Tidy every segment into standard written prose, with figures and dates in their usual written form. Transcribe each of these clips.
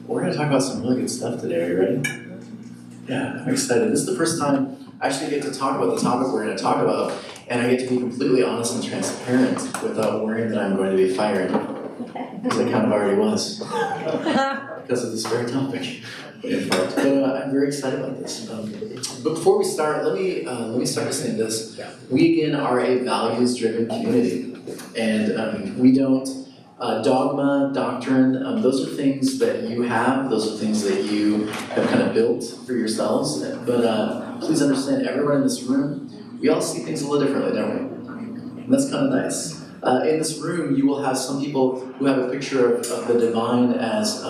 We're going to talk about some really good stuff today. Are you ready? Yeah, I'm excited. This is the first time I actually get to talk about the topic we're going to talk about, and I get to be completely honest and transparent without worrying that I'm going to be fired. Because I kind of already was. Because of this very topic. But I'm very excited about this. But before we start, let me start by saying this. We, again, are a values-driven community. And we don't, dogma, doctrine, those are things that you have, those are things that you have kind of built for yourselves. But please understand, everyone in this room, we all see things a little differently, don't we? And that's kind of nice. In this room, you will have some people who have a picture of the divine as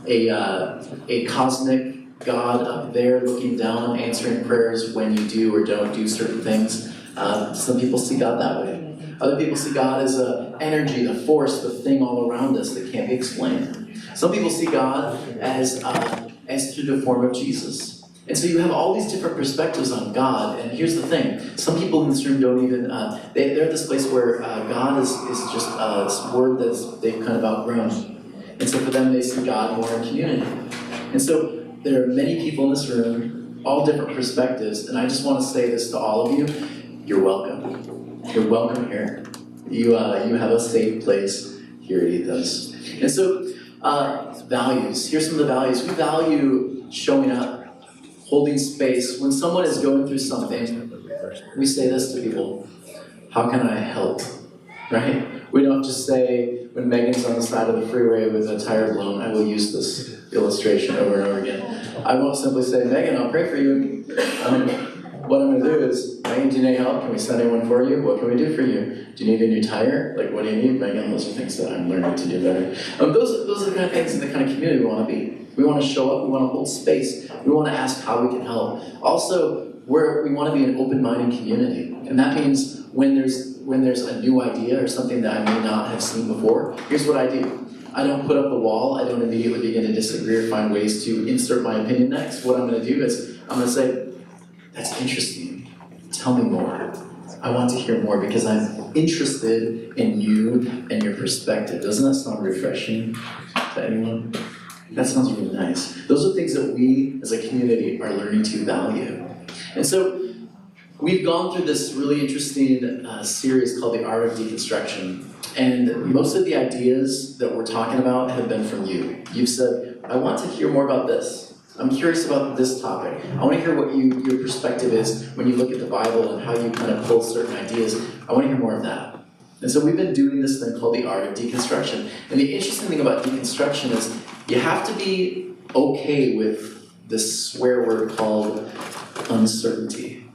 a cosmic God up there looking down, answering prayers when you do or don't do certain things. Some people see God that way. Other people see God as an energy, the force, the thing all around us that can't be explained. Some people see God as through the form of Jesus. And so you have all these different perspectives on God, and here's the thing. Some people in this room don't even, they're at this place where God is just a word that they've kind of outgrown. And so for them, they see God more in community. And so there are many people in this room, all different perspectives, and I just want to say this to all of you, you're welcome. You're welcome here. You have a safe place here at Ethos. And so, values. Here's some of the values. We value showing up, holding space. When someone is going through something, we say this to people, how can I help? Right? We don't just say, when Megan's on the side of the freeway with a tire blown, I will use this illustration over and over again. I won't simply say, Megan, I'll pray for you. What I'm going to do is, Megan, do you need help? Can we send anyone for you? What can we do for you? Do you need a new tire? Like, what do you need, Megan? Those are things that I'm learning to do better. Those are the kind of things in the kind of community we want to be. We want to show up. We want to hold space. We want to ask how we can help. Also, we want to be an open-minded community. And that means when there's a new idea or something that I may not have seen before, here's what I do. I don't put up a wall. I don't immediately begin to disagree or find ways to insert my opinion next. What I'm going to do is I'm going to say, that's interesting. Tell me more. I want to hear more because I'm interested in you and your perspective. Doesn't that sound refreshing to anyone? That sounds really nice. Those are things that we as a community are learning to value. And so we've gone through this really interesting series called the Art of Deconstruction. And most of the ideas that we're talking about have been from you. You've said, I want to hear more about this. I'm curious about this topic. I want to hear what your perspective is when you look at the Bible and how you kind of pull certain ideas. I want to hear more of that. And so we've been doing this thing called the Art of Deconstruction. And the interesting thing about deconstruction is you have to be okay with this swear word called uncertainty.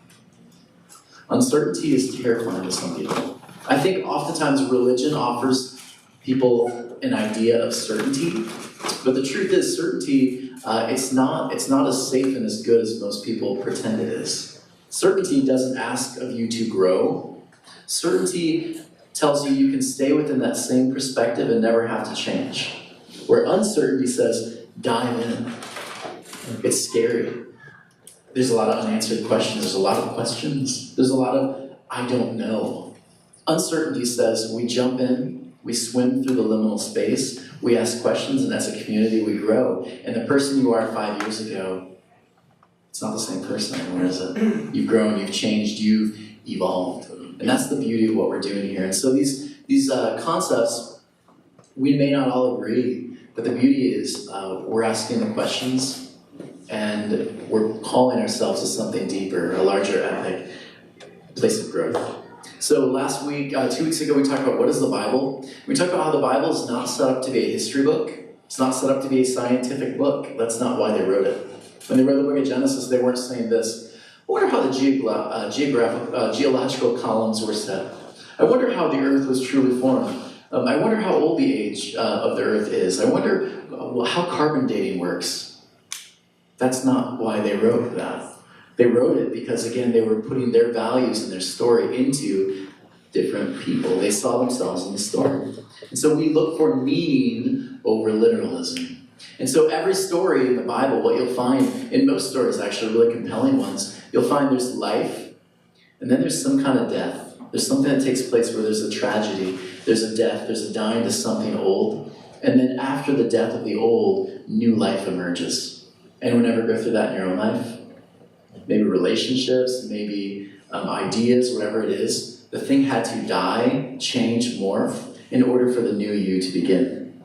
Uncertainty is terrifying to some people. I think oftentimes religion offers people an idea of certainty, but the truth is certainty, it's not as safe and as good as most people pretend it is. Certainty doesn't ask of you to grow. Certainty tells you you can stay within that same perspective and never have to change. Where uncertainty says, dive in. It's scary. There's a lot of unanswered questions. There's a lot of questions. There's a lot of, I don't know. Uncertainty says we jump in, we swim through the liminal space, we ask questions, and as a community we grow. And the person you are 5 years ago, it's not the same person anymore, is it? You've grown, you've changed, you've evolved. And that's the beauty of what we're doing here. And so these concepts, we may not all agree, but the beauty is we're asking the questions, and we're calling ourselves to something deeper, a larger epic place of growth. So last week, 2 weeks ago, we talked about what is the Bible. We talked about how the Bible is not set up to be a history book. It's not set up to be a scientific book. That's not why they wrote it. When they wrote the book of Genesis, they weren't saying this. I wonder how the geological columns were set. I wonder how the earth was truly formed. I wonder how old the age of the earth is. I wonder how carbon dating works. That's not why they wrote that. They wrote it because, again, they were putting their values and their story into different people. They saw themselves in the story. And so we look for meaning over literalism. And so every story in the Bible, what you'll find, in most stories actually, really compelling ones, you'll find there's life, and then there's some kind of death. There's something that takes place where there's a tragedy, there's a death, there's a dying to something old, And then after the death of the old, new life emerges. Anyone ever go through that in your own life? Maybe relationships, maybe ideas, whatever it is. The thing had to die, change, morph, in order for the new you to begin.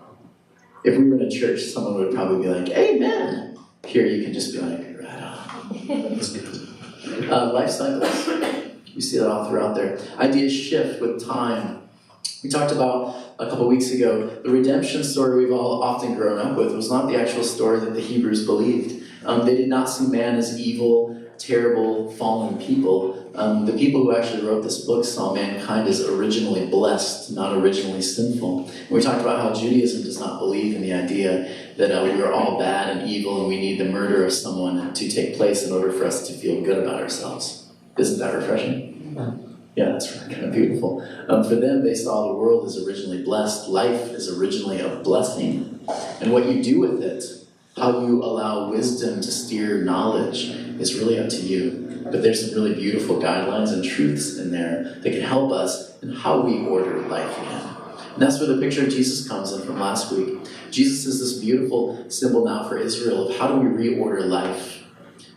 If we were in a church, someone would probably be like, amen. Here you can just be like, right on. Life cycles. You see that all throughout there. Ideas shift with time. We talked about a couple weeks ago, the redemption story we've all often grown up with was not the actual story that the Hebrews believed. They did not see man as evil, terrible, fallen people. The people who actually wrote this book saw mankind as originally blessed, not originally sinful. And we talked about how Judaism does not believe in the idea that we are all bad and evil and we need the murder of someone to take place in order for us to feel good about ourselves. Isn't that refreshing? Yeah, that's kind of beautiful. For them, they saw the world as originally blessed. Life is originally a blessing. And what you do with it, how you allow wisdom to steer knowledge, is really up to you. But there's some really beautiful guidelines and truths in there that can help us in how we order life again. And that's where the picture of Jesus comes in from last week. Jesus is this beautiful symbol now for Israel of how do we reorder life?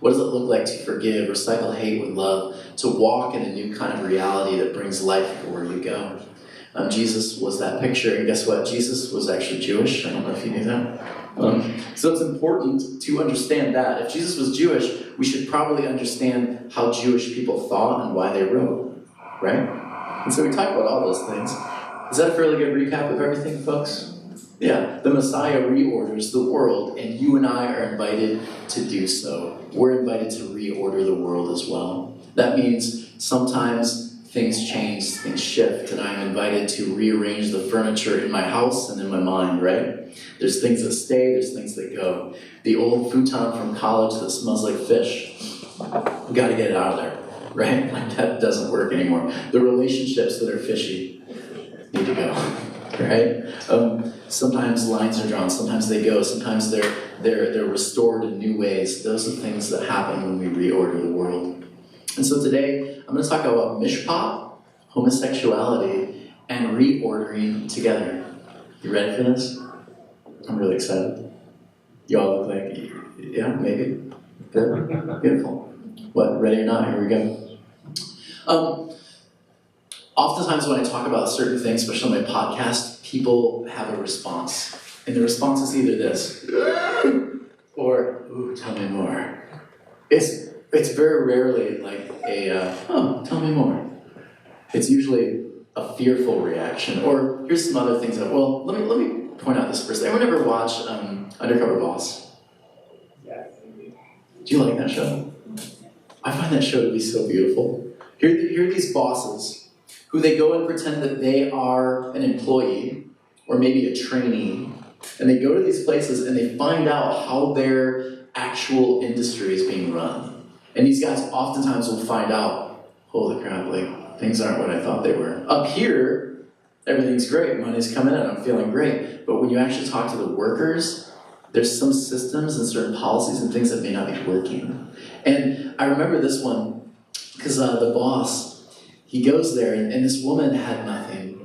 What does it look like to forgive, recycle hate with love, to walk in a new kind of reality that brings life where you go? Jesus was that picture, and guess what? Jesus was actually Jewish. I don't know if you knew that. So it's important to understand that. If Jesus was Jewish, we should probably understand how Jewish people thought and why they wrote, right? And so we talked about all those things. Is that a fairly good recap of everything, folks? Yeah, the Messiah reorders the world, and you and I are invited to do so. We're invited to reorder the world as well. That means sometimes things change, things shift, and I'm invited to rearrange the furniture in my house and in my mind, right? There's things that stay, there's things that go. The old futon from college that smells like fish, we gotta get it out of there, right? Like that doesn't work anymore. The relationships that are fishy need to go. Right? Sometimes lines are drawn, sometimes they go, sometimes they're restored in new ways. Those are things that happen when we reorder the world. And so today, I'm going to talk about Mishpat, homosexuality, and reordering together. You ready for this? I'm really excited. You all look like, yeah, maybe. Good? Beautiful. What, ready or not? Here we go. Oftentimes when I talk about certain things, especially on my podcast, people have a response. And the response is either this, or, ooh, tell me more. It's very rarely like tell me more. It's usually a fearful reaction. Or here's some other things that, well, let me point out this first. Anyone ever watch Undercover Boss? Yeah. Do you like that show? I find that show to be so beautiful. Here are these bosses who they go and pretend that they are an employee or maybe a trainee, and they go to these places and they find out how their actual industry is being run. And these guys oftentimes will find out, holy crap, like things aren't what I thought they were. Up here, everything's great, money's coming in, I'm feeling great. But when you actually talk to the workers, there's some systems and certain policies and things that may not be working. And I remember this one, because the boss, he goes there, and this woman had nothing,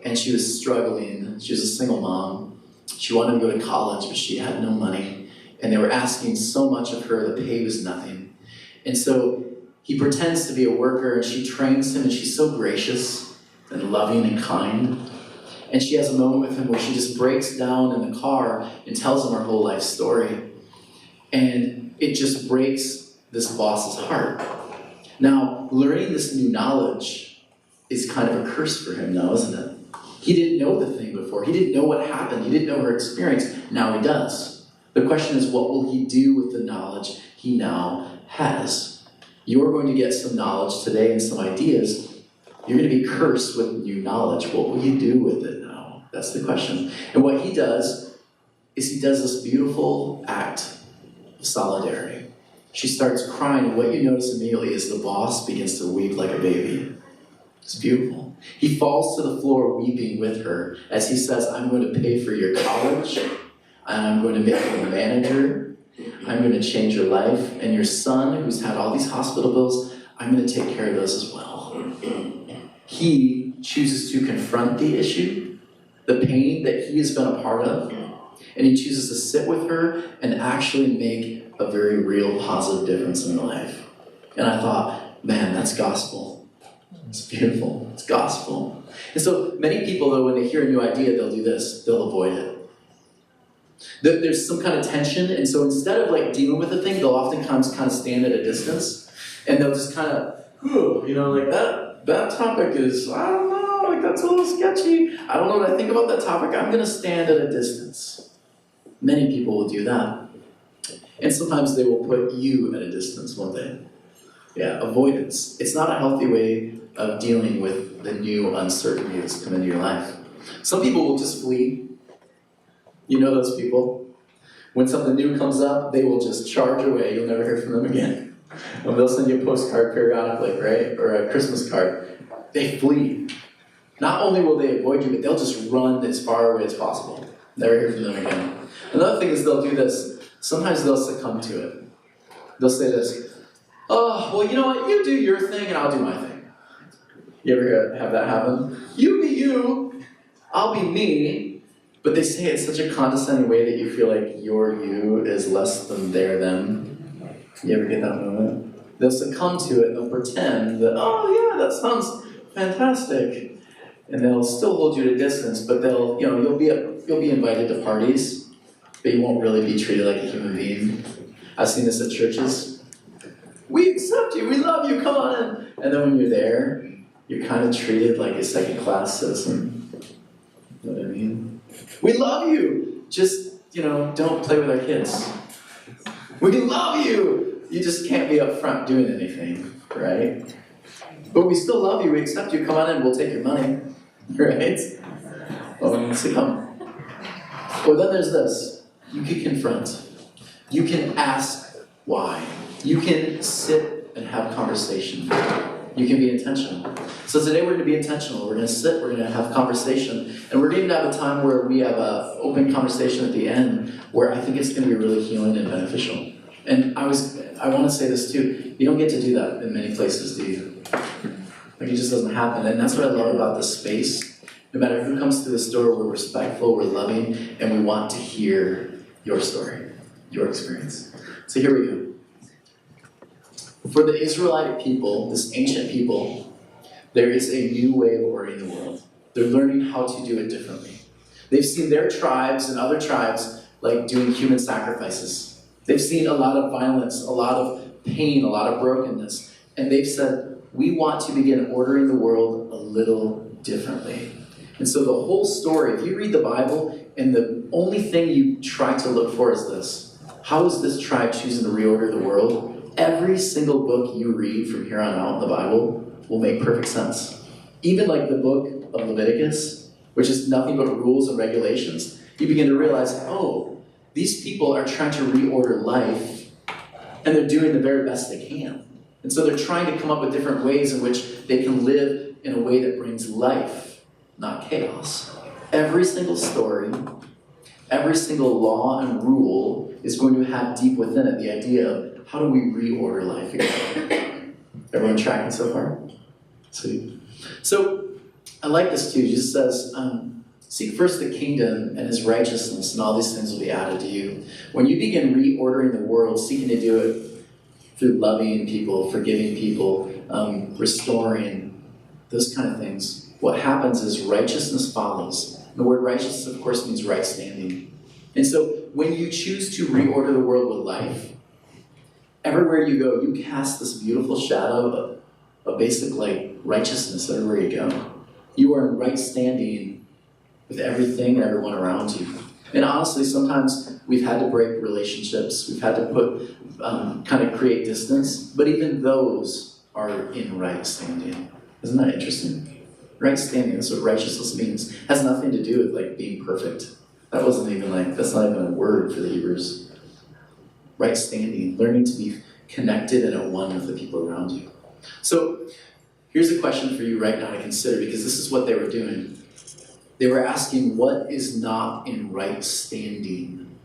and she was struggling. She was a single mom. She wanted to go to college, but she had no money, and they were asking so much of her. The pay was nothing. And so he pretends to be a worker, and she trains him, and she's so gracious and loving and kind. And she has a moment with him where she just breaks down in the car and tells him her whole life story. And it just breaks this boss's heart. Now, learning this new knowledge is kind of a curse for him now, isn't it? He didn't know the thing before. He didn't know what happened. He didn't know her experience. Now he does. The question is, what will he do with the knowledge he now has? You're going to get some knowledge today and some ideas. You're going to be cursed with new knowledge. What will you do with it now? That's the question. And what he does is he does this beautiful act of solidarity. She starts crying, and what you notice immediately is the boss begins to weep like a baby. It's beautiful. He falls to the floor weeping with her as he says, I'm going to pay for your college, and I'm going to make you a manager, I'm going to change your life, and your son, who's had all these hospital bills, I'm going to take care of those as well. He chooses to confront the issue the pain that he has been a part of, and he chooses to sit with her and actually make a very real positive difference in her life. And I thought, man, that's gospel. It's beautiful. It's gospel. And so many people, though, when they hear a new idea, they'll do this. They'll avoid it. There's some kind of tension, and so instead of like dealing with the thing, they'll oftentimes kind of stand at a distance, and they'll just kind of, like that topic is, I don't know, like that's a little sketchy. I don't know what I think about that topic. I'm going to stand at a distance. Many people will do that. And sometimes they will put you at a distance, won't they? Yeah, avoidance. It's not a healthy way of dealing with the new uncertainty that's come into your life. Some people will just flee. You know those people? When something new comes up, they will just charge away. You'll never hear from them again. And they'll send you a postcard periodically, right? Or a Christmas card. They flee. Not only will they avoid you, but they'll just run as far away as possible. Never hear from them again. Another thing is they'll do this. Sometimes they'll succumb to it. They'll say this, oh, well, you know what? You do your thing and I'll do my thing. You ever have that happen? You be you, I'll be me. But they say it in such a condescending way that you feel like your you is less than their them. You ever get that moment? They'll succumb to it and they'll pretend that, oh yeah, that sounds fantastic. And they'll still hold you at a distance, but you'll be invited to parties, but you won't really be treated like a human being. I've seen this at churches. We accept you, we love you, come on in. And then when you're there, you're kind of treated like a second-class citizen. You know what I mean? We love you, just, don't play with our kids. We love you! You just can't be up front doing anything, right? But we still love you, we accept you, come on in, we'll take your money, right? Oh, so come. Well, then there's this. You can confront. You can ask why. You can sit and have conversation. You can be intentional. So today we're going to be intentional. We're going to sit, we're going to have conversation, and we're going to have a time where we have an open conversation at the end where I think it's going to be really healing and beneficial. And I want to say this too. You don't get to do that in many places, do you? Like it just doesn't happen. And that's what I love about this space. No matter who comes through this door, we're respectful, we're loving, and we want to hear your story, your experience. So here we go. For the Israelite people, this ancient people, there is a new way of ordering the world. They're learning how to do it differently. They've seen their tribes and other tribes like doing human sacrifices. They've seen a lot of violence, a lot of pain, a lot of brokenness. And they've said, we want to begin ordering the world a little differently. And so the whole story, if you read the Bible, and the only thing you try to look for is this. How is this tribe choosing to reorder the world? Every single book you read from here on out in the Bible will make perfect sense. Even like the book of Leviticus, which is nothing but rules and regulations, you begin to realize, oh, these people are trying to reorder life, and they're doing the very best they can. And so they're trying to come up with different ways in which they can live in a way that brings life, not chaos. Every single story, every single law and rule is going to have deep within it the idea of how do we reorder life again? Everyone tracking so far? Sweet. So I like this too. Jesus says, seek first the kingdom and his righteousness, and all these things will be added to you. When you begin reordering the world, seeking to do it through loving people, forgiving people, restoring, those kind of things, what happens is righteousness follows. The word righteousness, of course, means right standing. And so when you choose to reorder the world with life, everywhere you go, you cast this beautiful shadow of basic righteousness everywhere you go. You are in right standing with everything and everyone around you. And honestly, sometimes we've had to break relationships. We've had to create distance. But even those are in right standing. Isn't that interesting? Right standing, that's what righteousness means. It has nothing to do with being perfect. That's not even a word for the Hebrews. Right standing, learning to be connected and at one with the people around you. So here's a question for you right now to consider, because this is what they were doing. They were asking, what is not in right standing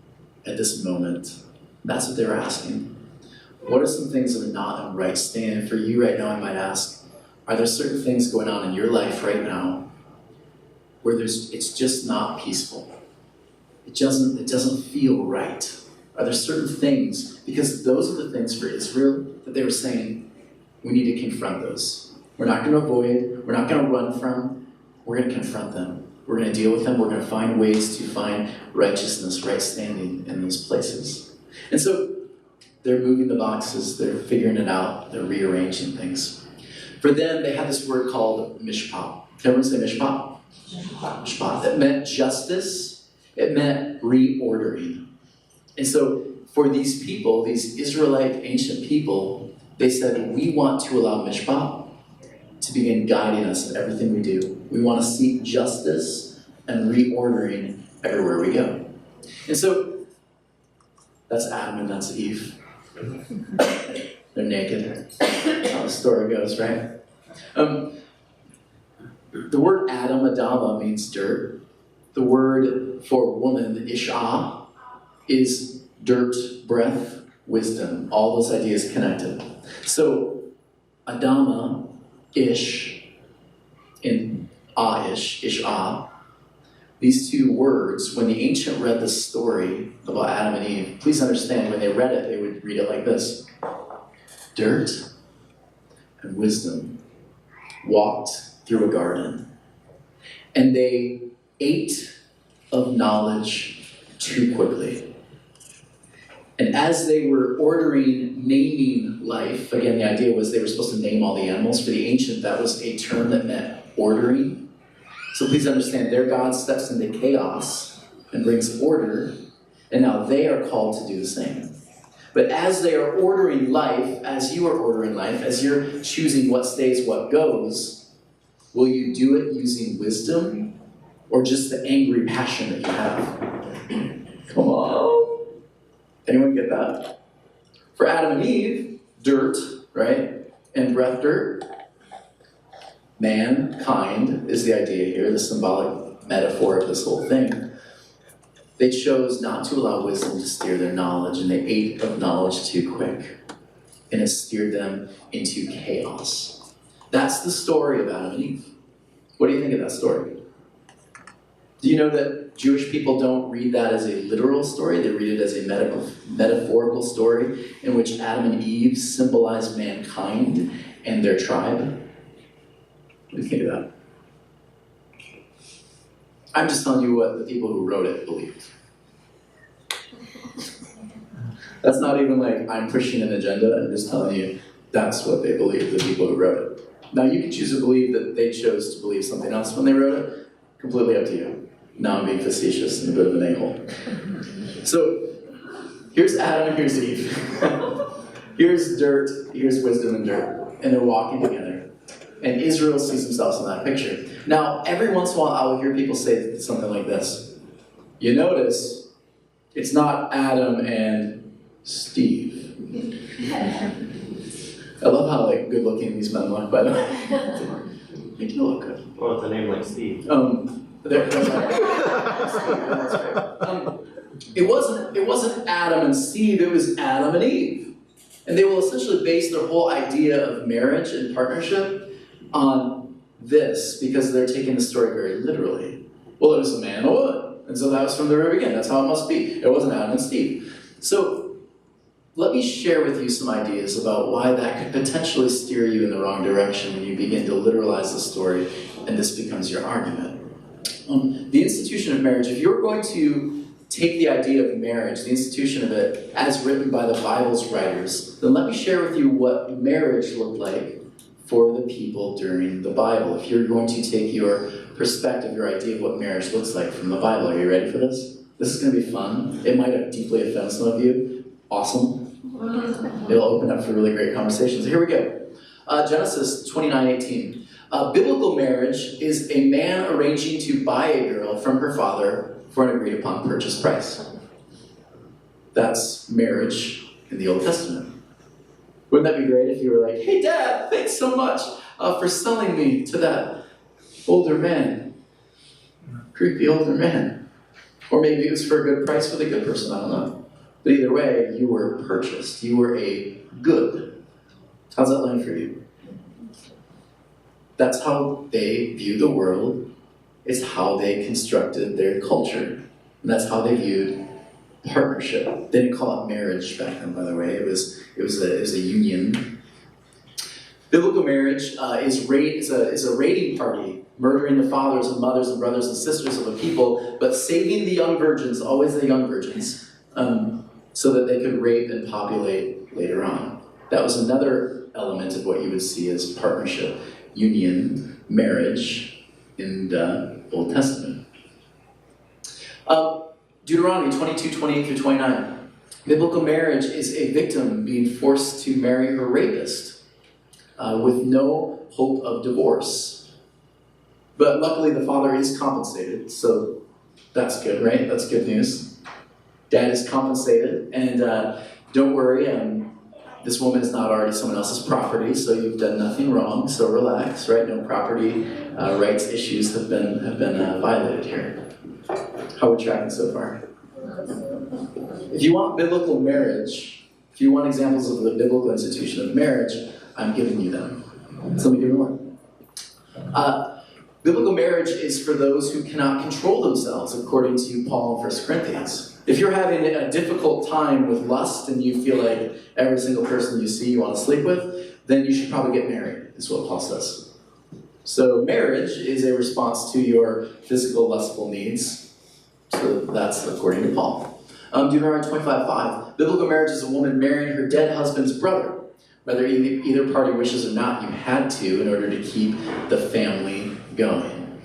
at this moment? That's what they were asking. What are some things that are not in right standing? For you right now, I might ask, are there certain things going on in your life right now where it's just not peaceful. It doesn't feel right. Are there certain things, because those are the things for Israel that they were saying, we need to confront those. We're not going to avoid, we're not going to run from, we're going to confront them. We're going to deal with them, we're going to find ways to find righteousness, right standing in those places. And so they're moving the boxes, they're figuring it out, they're rearranging things. For them, they had this word called Mishpat. Can everyone say Mishpat? Mishpat. It meant justice, it meant reordering. And so for these people, these Israelite ancient people, they said, we want to allow Mishpat to begin guiding us in everything we do. We want to seek justice and reordering everywhere we go. And so that's Adam and that's Eve. They're naked. That's how the story goes, right? The word Adam, Adama, means dirt. The word for woman, Isha, is dirt, breath, wisdom. All those ideas connected. So Adama, Ish, and Ah-ish, Ish-ah, these two words, when the ancient read the story about Adam and Eve, please understand, when they read it, they would read it like this. Dirt and wisdom walked through a garden, and they ate of knowledge too quickly. And as they were ordering, naming life, again, the idea was they were supposed to name all the animals. For the ancient, that was a term that meant ordering. So please understand, their God steps into chaos and brings order, and now they are called to do the same. But as they are ordering life, as you are ordering life, as you're choosing what stays, what goes, will you do it using wisdom or just the angry passion that you have? Come on. Anyone get that? For Adam and Eve, dirt, right? And breath, dirt. Mankind is the idea here, the symbolic metaphor of this whole thing. They chose not to allow wisdom to steer their knowledge, and they ate of knowledge too quick. And it steered them into chaos. That's the story of Adam and Eve. What do you think of that story? Do you know that Jewish people don't read that as a literal story? They read it as a metaphorical story in which Adam and Eve symbolize mankind and their tribe. What do you think of that? I'm just telling you what the people who wrote it believed. That's not even like I'm pushing an agenda, I'm just telling you that's what they believe, the people who wrote it. Now you can choose to believe that they chose to believe something else when they wrote it. Completely up to you. Now I'm being facetious and a bit of an a-hole. So here's Adam and here's Eve. Here's dirt, here's wisdom and dirt. And they're walking together. And Israel sees themselves in that picture. Now, every once in a while I will hear people say something like this. You notice, it's not Adam and Steve. I love how good looking these men look, by the way. They do look good. Well, with a name like Steve. It wasn't Adam and Steve, it was Adam and Eve. And they will essentially base their whole idea of marriage and partnership on this, because they're taking the story very literally. Well, it was a man and a woman. And so that was from the very beginning. That's how it must be. It wasn't Adam and Steve. So let me share with you some ideas about why that could potentially steer you in the wrong direction when you begin to literalize the story and this becomes your argument. The institution of marriage, if you're going to take the idea of marriage, the institution of it, as written by the Bible's writers, then let me share with you what marriage looked like for the people during the Bible. If you're going to take your perspective, your idea of what marriage looks like from the Bible, are you ready for this? This is going to be fun. It might deeply offend some of you. Awesome. It'll open up for really great conversations. Here we go. Genesis 29:18. Biblical marriage is a man arranging to buy a girl from her father for an agreed upon purchase price. That's marriage in the Old Testament. Wouldn't that be great if you were like, hey Dad, thanks so much for selling me to that older man. Creepy older man. Or maybe it was for a good price with a good person, I don't know. But either way, you were purchased. You were a good. How's that land for you? That's how they view the world It's how they constructed their culture. And that's how they viewed partnership. They didn't call it marriage back then, by the way. It was a union. Biblical marriage is a raiding party, murdering the fathers and mothers and brothers and sisters of a people, but saving the young virgins, always the young virgins, so that they could rape and populate later on. That was another element of what you would see as partnership, union, marriage in the Old Testament. Deuteronomy 22:28-29. Biblical marriage is a victim being forced to marry her rapist with no hope of divorce. But luckily the father is compensated, so that's good, right? That's good news. Dad is compensated, and don't worry, this woman is not already someone else's property, so you've done nothing wrong, so relax, right? No property rights issues have been violated here. How are we tracking so far? If you want biblical marriage, if you want examples of the biblical institution of marriage, I'm giving you them. So let me give you one. Biblical marriage is for those who cannot control themselves, according to Paul in 1 Corinthians. If you're having a difficult time with lust and you feel like every single person you see you want to sleep with, then you should probably get married, is what Paul says. So marriage is a response to your physical lustful needs. So that's according to Paul. Deuteronomy 25:5. Biblical marriage is a woman marrying her dead husband's brother. Whether either party wishes or not, you had to in order to keep the family going.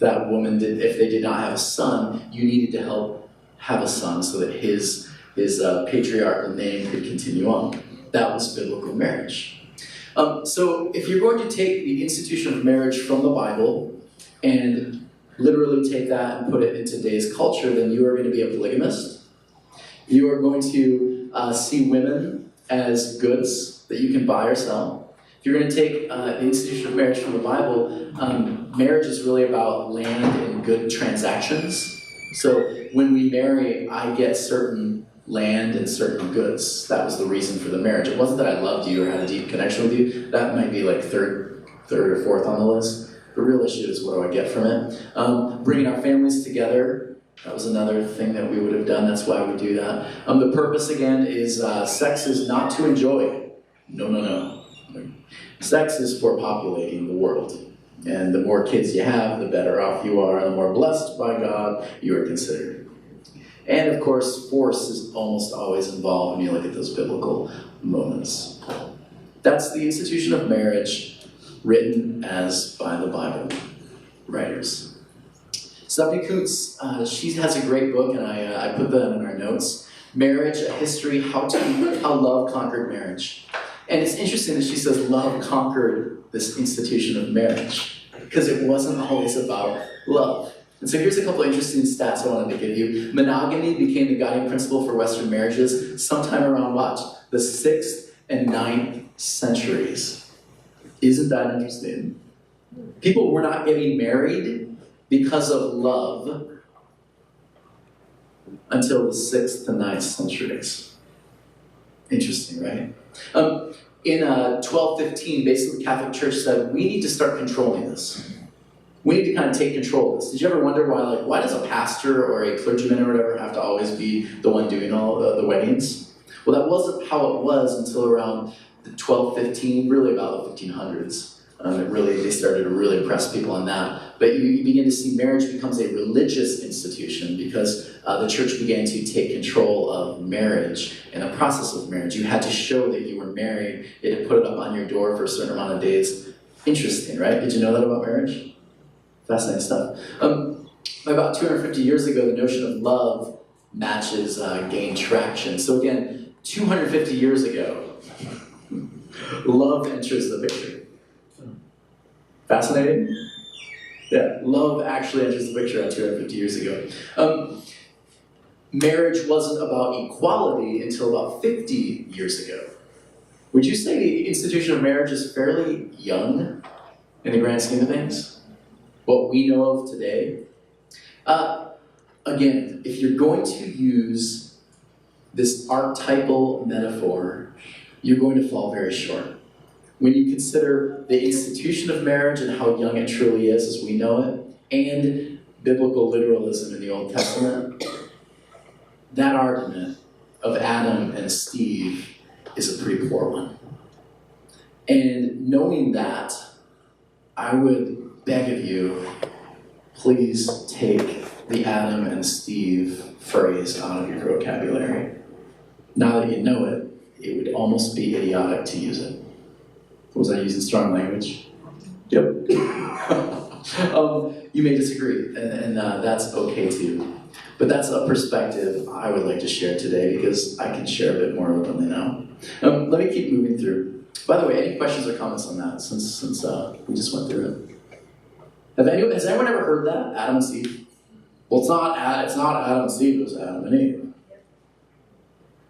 If they did not have a son, you needed to help have a son so that his patriarchal name could continue on. That was biblical marriage. So if you're going to take the institution of marriage from the Bible and literally take that and put it in today's culture, then you are going to be a polygamist. You are going to see women as goods that you can buy or sell. If you're going to take the institution of marriage from the Bible, marriage is really about land and good transactions. So when we marry, I get certain land and certain goods. That was the reason for the marriage. It wasn't that I loved you or had a deep connection with you. That might be like third or fourth on the list. The real issue is what do I get from it? Bringing our families together. That was another thing that we would have done. That's why we do that. The purpose, again, is sex is not to enjoy. No. Sex is for populating the world. And the more kids you have, the better off you are, and the more blessed by God you are considered. And of course, force is almost always involved when you look at those biblical moments. That's the institution of marriage written as by the Bible writers. Stephanie Coots, she has a great book, and I put that in our notes. Marriage, a History, How Love Conquered Marriage. And it's interesting that she says love conquered this institution of marriage, because it wasn't always about love. And so here's a couple of interesting stats I wanted to give you. Monogamy became the guiding principle for Western marriages sometime around, watch, the 6th and 9th centuries. Isn't that interesting? People were not getting married because of love until the 6th and 9th centuries. Interesting, right? In 1215, basically the Catholic Church said, we need to start controlling this. We need to kind of take control of this. Did you ever wonder why does a pastor or a clergyman or whatever have to always be the one doing all the weddings? Well, that wasn't how it was until around the 1215, really about the 1500s. They started to really impress people on that. But you begin to see marriage becomes a religious institution because the church began to take control of marriage and the process of marriage. You had to show that you were married. You had to put it up on your door for a certain amount of days. Interesting, right? Did you know that about marriage? Fascinating stuff. About 250 years ago, the notion of love matches gained traction. So again, 250 years ago, love enters the picture. Fascinating? Yeah, love actually enters the picture 250 years ago. Marriage wasn't about equality until about 50 years ago. Would you say the institution of marriage is fairly young in the grand scheme of things? What we know of today? Again, if you're going to use this archetypal metaphor, you're going to fall very short. When you consider the institution of marriage and how young it truly is as we know it, and biblical literalism in the Old Testament, that argument of Adam and Steve is a pretty poor one. And knowing that, I would beg of you, please take the Adam and Steve phrase out of your vocabulary. Now that you know it, it would almost be idiotic to use it. Was I using strong language? Yep. You may disagree, and that's okay too. But that's a perspective I would like to share today because I can share a bit more openly now. Let me keep moving through. By the way, any questions or comments on that since we just went through it? Has anyone ever heard that? Adam and Steve? Well, it's not Adam and Steve, it was Adam and Eve.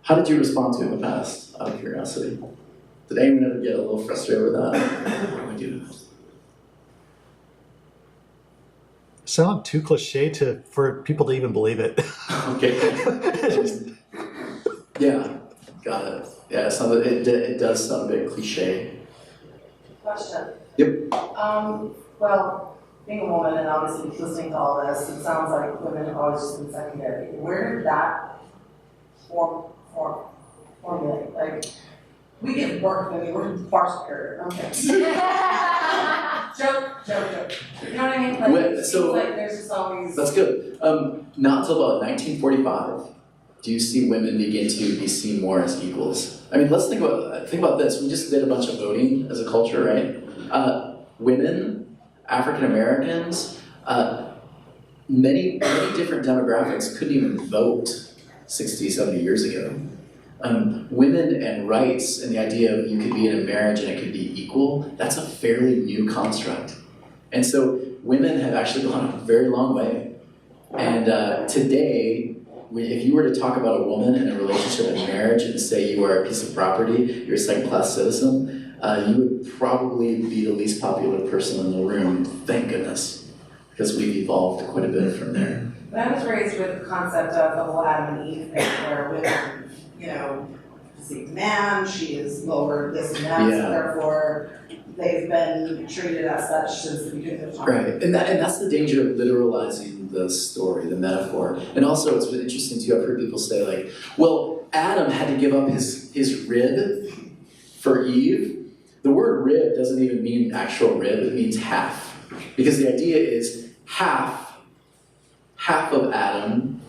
How did you respond to it in the past, out of curiosity? Did anyone ever get a little frustrated with that? What do we do? Sound too cliche for people to even believe it. Okay. Yeah, got it. Yeah, it does sound a bit cliche. Question. Yep. Well, being a woman and obviously listening to all this, it sounds like women have always just been secondary. Where did that formulate? Like, we get work when we were far superior. Okay. joke. You know what I mean? Like, it seems like there's just always... That's good. Not until about 1945 do you see women begin to be seen more as equals. I mean, let's think about this. We just did a bunch of voting as a culture, right? Women, African Americans, many different demographics couldn't even vote 60, 70 years ago. Women and rights and the idea of you could be in a marriage and it could be equal, that's a fairly new construct. And so women have actually gone a very long way. And today, if you were to talk about a woman in a relationship and marriage and say you are a piece of property, you're a second-class citizen, you would probably be the least popular person in the room, thank goodness, because we've evolved quite a bit from there. But I was raised with the concept of the whole Adam and Eve thing, where women, perceive man, she is lower this and that, so therefore they've been treated as such since the beginning of time. Right, and that's the danger of literalizing the story, the metaphor. And also it's really interesting too, I've heard people say like, well, Adam had to give up his rib for Eve. The word rib doesn't even mean actual rib, it means half. Because the idea is half of Adam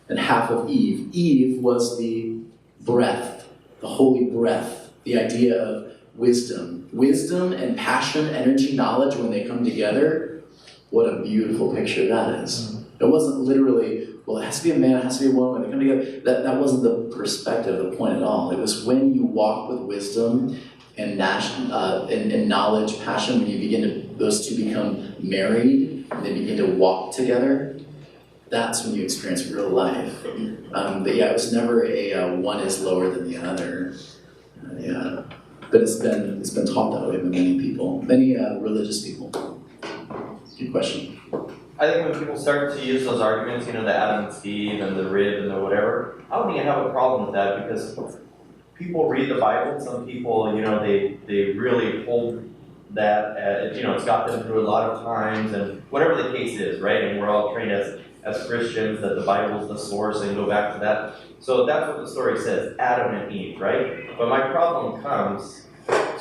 and half of Eve. Eve was the breath, the holy breath, the idea of wisdom. Wisdom and passion, energy, knowledge, when they come together, what a beautiful picture that is. It wasn't literally, well, it has to be a man, it has to be a woman, they come together. That wasn't the perspective, the point at all. It was when you walk with wisdom and knowledge, passion, when you begin to, those two become married, and they begin to walk together, that's when you experience real life. But yeah, it was never a one is lower than the other. But it's been taught that way by many people, many religious people. Good question. I think when people start to use those arguments, the Adam and Steve and the rib and the whatever, I don't think I have a problem with that because people read the Bible. Some people, they really hold that, it's got them through a lot of times and whatever the case is, right? And we're all trained as Christians that the Bible is the source and go back to that. So that's what the story says, Adam and Eve, right? But my problem comes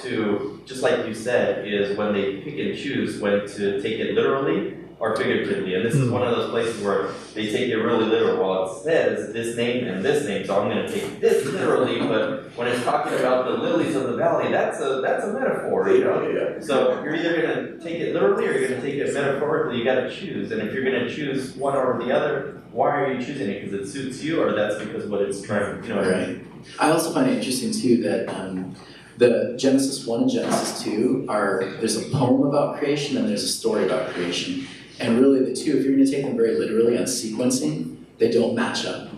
to, just like you said, is when they pick and choose when to take it literally or figuratively. And this is one of those places where they take it really literal. Well, it says this name and this name, so I'm going to take this literally, but when it's talking about the lilies of the valley, that's a metaphor, So you're either going to take it literally or you're going to take it metaphorically. You got to choose. And if you're going to choose one over the other, why are you choosing it? Because it suits you, or that's because what it's trying, Right. I also find it interesting too that the Genesis 1 and Genesis 2 there's a poem about creation and there's a story about creation. And really the two, if you're going to take them very literally on sequencing, they don't match up.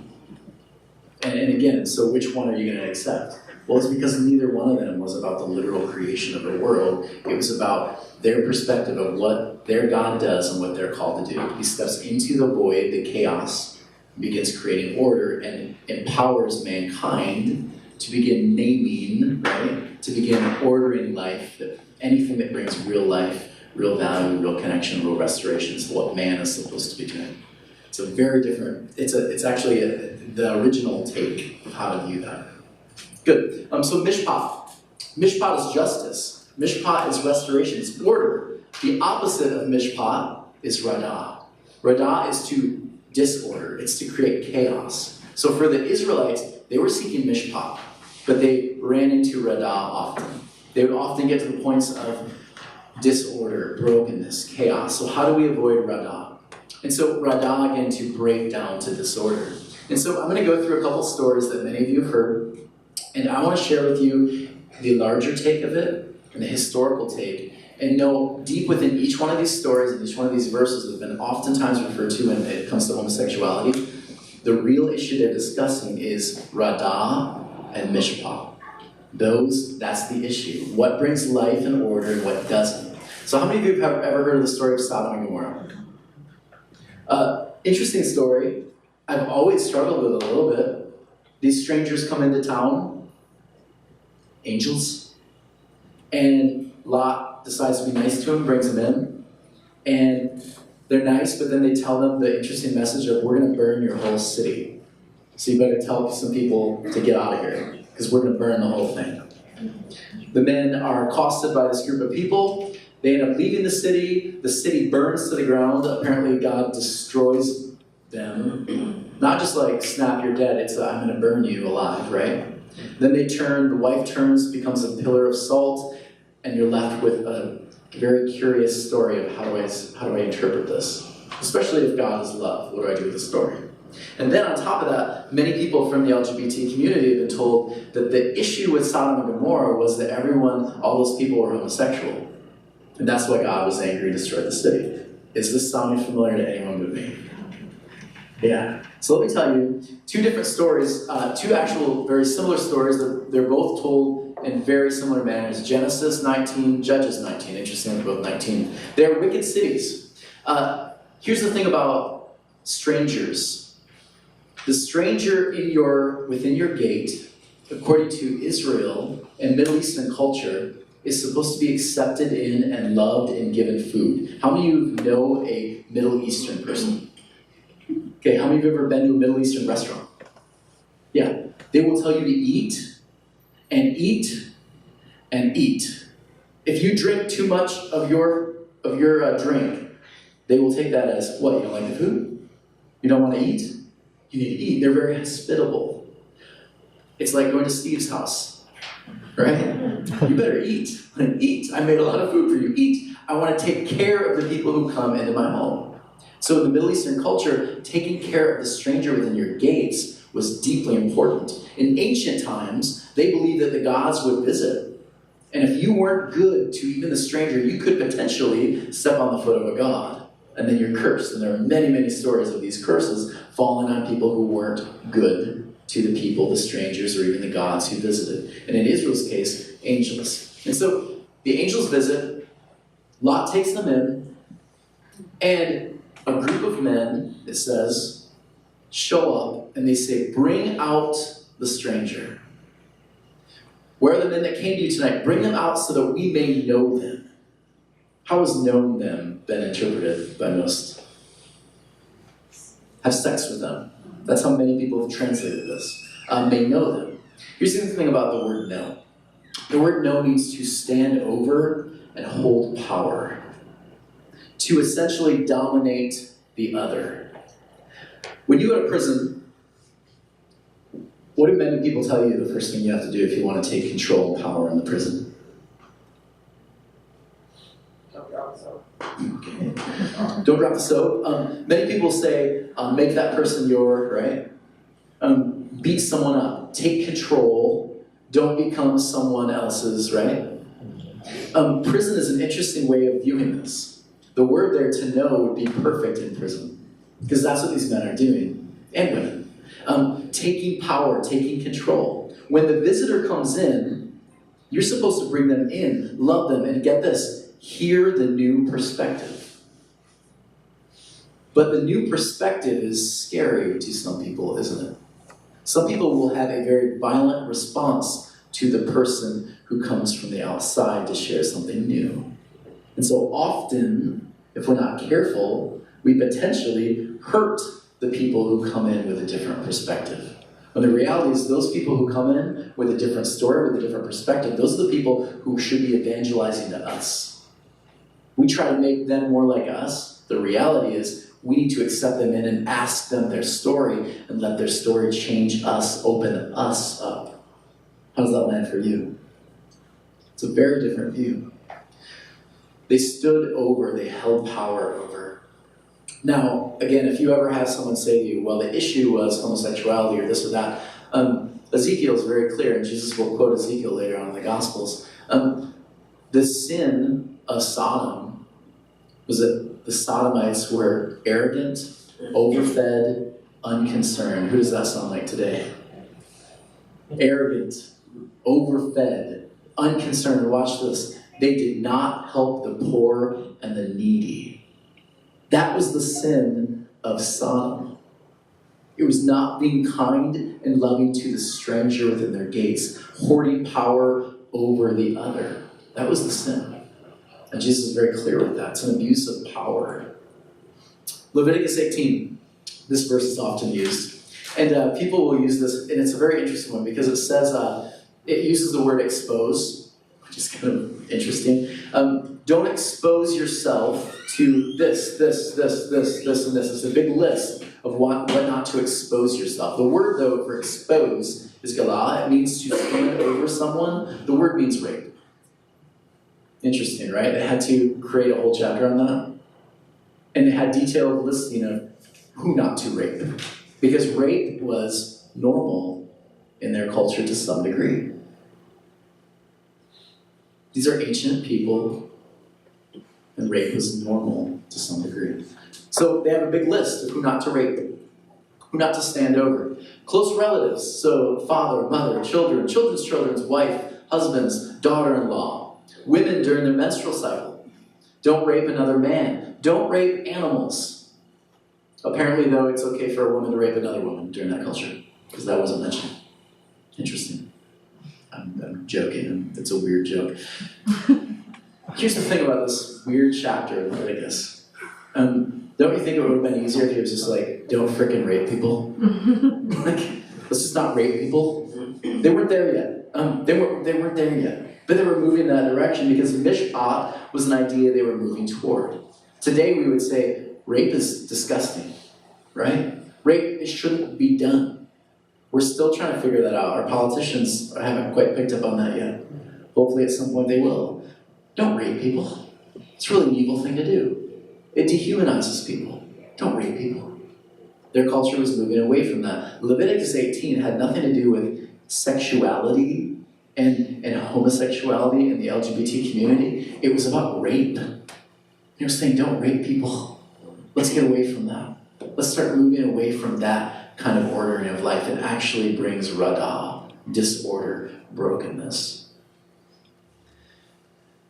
And again, so which one are you going to accept? Well, it's because neither one of them was about the literal creation of the world. It was about their perspective of what their God does and what they're called to do. He steps into the void, the chaos, begins creating order, and empowers mankind to begin naming, right? To begin ordering life, anything that brings real life real value, real connection, real restoration is what man is supposed to be doing. It's a very different, it's actually the original take of how to view that. Good. So Mishpat. Mishpat is justice. Mishpat is restoration, it's order. The opposite of Mishpat is Radah. Radah is to disorder, it's to create chaos. So for the Israelites, they were seeking Mishpat, but they ran into Radah often. They would often get to the points of disorder, brokenness, chaos. So how do we avoid Radah? And so Radah, again, to break down to disorder. And so I'm going to go through a couple stories that many of you have heard, and I want to share with you the larger take of it and the historical take, and know deep within each one of these stories and each one of these verses that have been oftentimes referred to when it comes to homosexuality, the real issue they're discussing is Radah and Mishpat. That's the issue. What brings life and order and what doesn't. So how many of you have ever heard of the story of Sodom and Gomorrah? Interesting story. I've always struggled with it a little bit. These strangers come into town, angels, and Lot decides to be nice to him, brings them in, and they're nice, but then they tell them the interesting message of, we're going to burn your whole city. So you better tell some people to get out of here, because we're going to burn the whole thing. The men are accosted by this group of people. They end up leaving the city burns to the ground. Apparently God destroys them. Not just like, snap, you're dead, it's I'm going to burn you alive, right? Then the wife turns, becomes a pillar of salt, and you're left with a very curious story of how do I interpret this? Especially if God is love, what do I do with the story? And then on top of that, many people from the LGBT community have been told that the issue with Sodom and Gomorrah was that all those people were homosexual. And that's why God was angry and destroyed the city. Is this sounding familiar to anyone but me? Yeah. So let me tell you two different stories, two actual very similar stories. They're both told in very similar manners. Genesis 19, Judges 19. Interesting, they're both 19. They're wicked cities. Here's the thing about strangers. The stranger within your gate, according to Israel and Middle Eastern culture, is supposed to be accepted in and loved and given food. How many of you know a Middle Eastern person? Okay, how many of you have ever been to a Middle Eastern restaurant? Yeah, they will tell you to eat and eat and eat. If you drink too much of your drink, they will take that as, what, you don't like the food? You don't want to eat? You need to eat. They're very hospitable. It's like going to Steve's house, right? You better eat. Eat. I made a lot of food for you. Eat. I want to take care of the people who come into my home. So in the Middle Eastern culture, taking care of the stranger within your gates was deeply important. In ancient times, they believed that the gods would visit. And if you weren't good to even the stranger, you could potentially step on the foot of a god. And then you're cursed. And there are many, many stories of these curses falling on people who weren't good to the people, the strangers, or even the gods who visited. And in Israel's case, angels. And so the angels visit, Lot takes them in, and a group of men, it says, show up, and they say, bring out the stranger. Where are the men that came to you tonight? Bring them out so that we may know them. How has known them been interpreted by most? Have sex with them. That's how many people have translated this. May know them. Here's the thing about the word know. The word know means to stand over and hold power. To essentially dominate the other. When you go to prison, what do many people tell you the first thing you have to do if you want to take control and power in the prison? Okay. Don't drop the soap. Many people say, make that person your, right? Beat someone up. Take control. Don't become someone else's, right? Prison is an interesting way of viewing this. The word there, to know, would be perfect in prison. Because that's what these men are doing. And women. Taking power, taking control. When the visitor comes in, you're supposed to bring them in, love them, and get this, hear the new perspective. But the new perspective is scary to some people, isn't it? Some people will have a very violent response to the person who comes from the outside to share something new. And so often, if we're not careful, we potentially hurt the people who come in with a different perspective. When the reality is those people who come in with a different story, with a different perspective, those are the people who should be evangelizing to us. We try to make them more like us. The reality is we need to accept them in and ask them their story and let their story change us, open us up. How does that land for you? It's a very different view. They stood over, they held power over. Now, again, if you ever have someone say to you, well, the issue was homosexuality or this or that, Ezekiel is very clear, and Jesus will quote Ezekiel later on in the Gospels. The sin of Sodom was that the Sodomites were arrogant, overfed, unconcerned. Who does that sound like today? Arrogant, overfed, unconcerned. Watch this. They did not help the poor and the needy. That was the sin of Sodom. It was not being kind and loving to the stranger within their gates, hoarding power over the other. That was the sin. And Jesus is very clear with that. It's an abuse of power. Leviticus 18. This verse is often used. And people will use this, and it's a very interesting one because it says, it uses the word expose, which is kind of interesting. Don't expose yourself to this, and this. It's a big list of what not to expose yourself. The word, though, for expose is galah. It means to stand over someone. The word means rape. Interesting, right? They had to create a whole chapter on that. And they had detailed listing of who not to rape. Because rape was normal in their culture to some degree. These are ancient people, and rape was normal to some degree. So they have a big list of who not to rape, who not to stand over. Close relatives, so father, mother, children, children's children's wife, husbands, daughter-in-law. Women during their menstrual cycle. Don't rape another man. Don't rape animals. Apparently, though, it's okay for a woman to rape another woman during that culture, because that wasn't mentioned. Interesting. I'm joking. It's a weird joke. Here's the thing about this weird chapter in Leviticus. Don't you think it would have been easier if he was just like, don't frickin' rape people? Like, let's just not rape people. They weren't there yet. They weren't there yet. But they were moving in that direction because Mishpat was an idea they were moving toward. Today we would say, rape is disgusting, right? Rape, it shouldn't be done. We're still trying to figure that out. Our politicians haven't quite picked up on that yet. Hopefully at some point they will. Don't rape people. It's really an evil thing to do. It dehumanizes people. Don't rape people. Their culture was moving away from that. Leviticus 18 had nothing to do with sexuality and homosexuality in the LGBT community. It was about rape. They were saying, don't rape people. Let's get away from that. Let's start moving away from that kind of ordering of life. It actually brings radah, disorder, brokenness.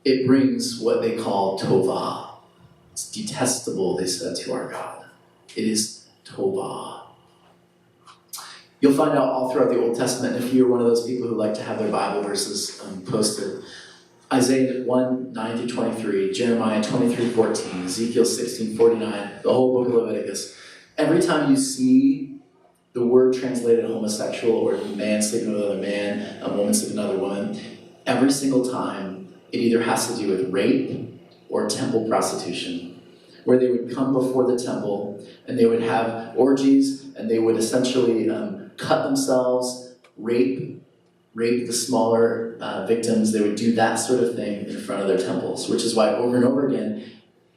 It brings what they call tovah. It's detestable, they said, to our God. It is tovah. You'll find out all throughout the Old Testament, if you're one of those people who like to have their Bible verses posted, Isaiah 1, 9 through 23, Jeremiah 23, 14, Ezekiel 16, 49, the whole book of Leviticus. Every time you see the word translated homosexual, or a man sleeping with another man, a woman sleeping with another woman, every single time it either has to do with rape or temple prostitution, where they would come before the temple and they would have orgies and they would essentially cut themselves, rape the smaller victims. They would do that sort of thing in front of their temples, which is why over and over again,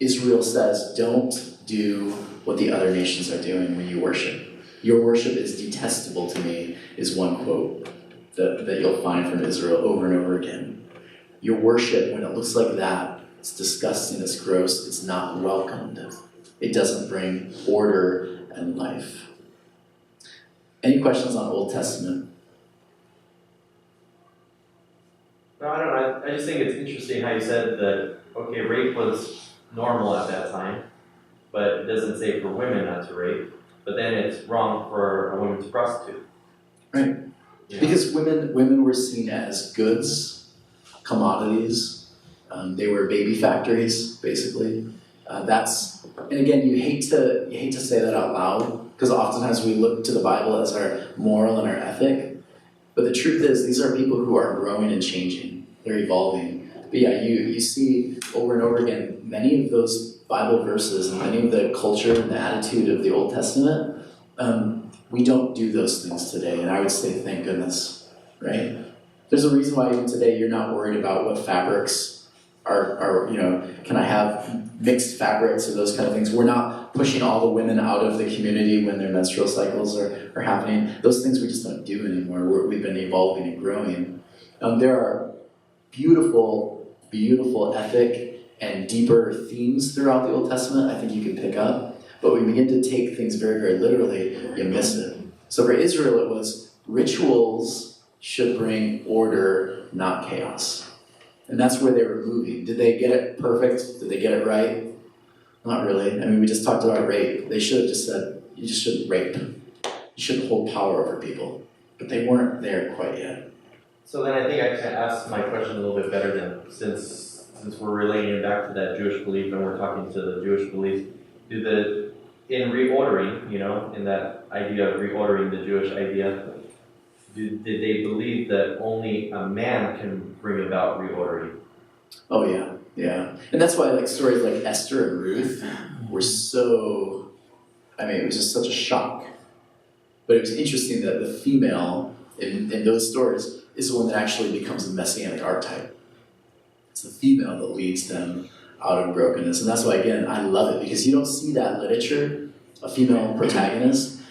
Israel says, don't do what the other nations are doing when you worship. Your worship is detestable to me, is one quote that you'll find from Israel over and over again. Your worship, when it looks like that, it's disgusting, it's gross, it's not welcomed. It doesn't bring order and life. Any questions on Old Testament? No, I don't know. I just think it's interesting how you said that, okay, rape was normal at that time, but it doesn't say for women not to rape, but then it's wrong for a woman to prostitute. Right. Yeah. Because women were seen as goods, commodities, They were baby factories, basically. And again, you hate to say that out loud, because oftentimes we look to the Bible as our moral and our ethic. But the truth is, these are people who are growing and changing. They're evolving. But yeah, you see over and over again, many of those Bible verses and many of the culture and the attitude of the Old Testament, we don't do those things today. And I would say, thank goodness, right? There's a reason why even today you're not worried about what fabrics are can I have mixed fabrics or those kind of things. We're not pushing all the women out of the community when their menstrual cycles are happening. Those things we just don't do anymore. We've been evolving and growing. There are beautiful, beautiful ethic and deeper themes throughout the Old Testament I think you can pick up. But when you begin to take things very, very literally, you miss it. So for Israel, it was rituals should bring order, not chaos. And that's where they were moving. Did they get it perfect? Did they get it right? Not really. I mean, we just talked about rape. They should have just said, you just shouldn't rape. You shouldn't hold power over people. But they weren't there quite yet. So then I think I can ask my question a little bit better then, since we're relating it back to that Jewish belief and we're talking to the Jewish belief. In reordering, in that idea of reordering the Jewish idea, did they believe that only a man can bring about reordering? Oh yeah. And that's why stories like Esther and Ruth were so, it was just such a shock. But it was interesting that the female in those stories is the one that actually becomes the messianic archetype. It's the female that leads them out of brokenness. And that's why, again, I love it, because you don't see that literature, a female protagonist,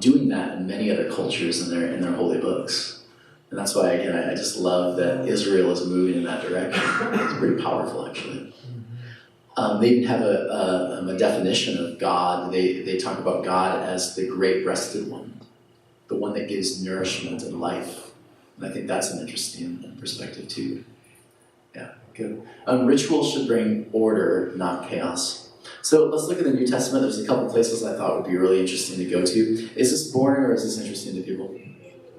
doing that in many other cultures in their holy books. And that's why, again, I just love that Israel is moving in that direction. It's pretty powerful, actually. They even have a definition of God. They talk about God as the great-breasted one, the one that gives nourishment and life. And I think that's an interesting perspective, too. Yeah, good. Ritual should bring order, not chaos. So let's look at the New Testament. There's a couple places I thought would be really interesting to go to. Is this boring or is this interesting to people?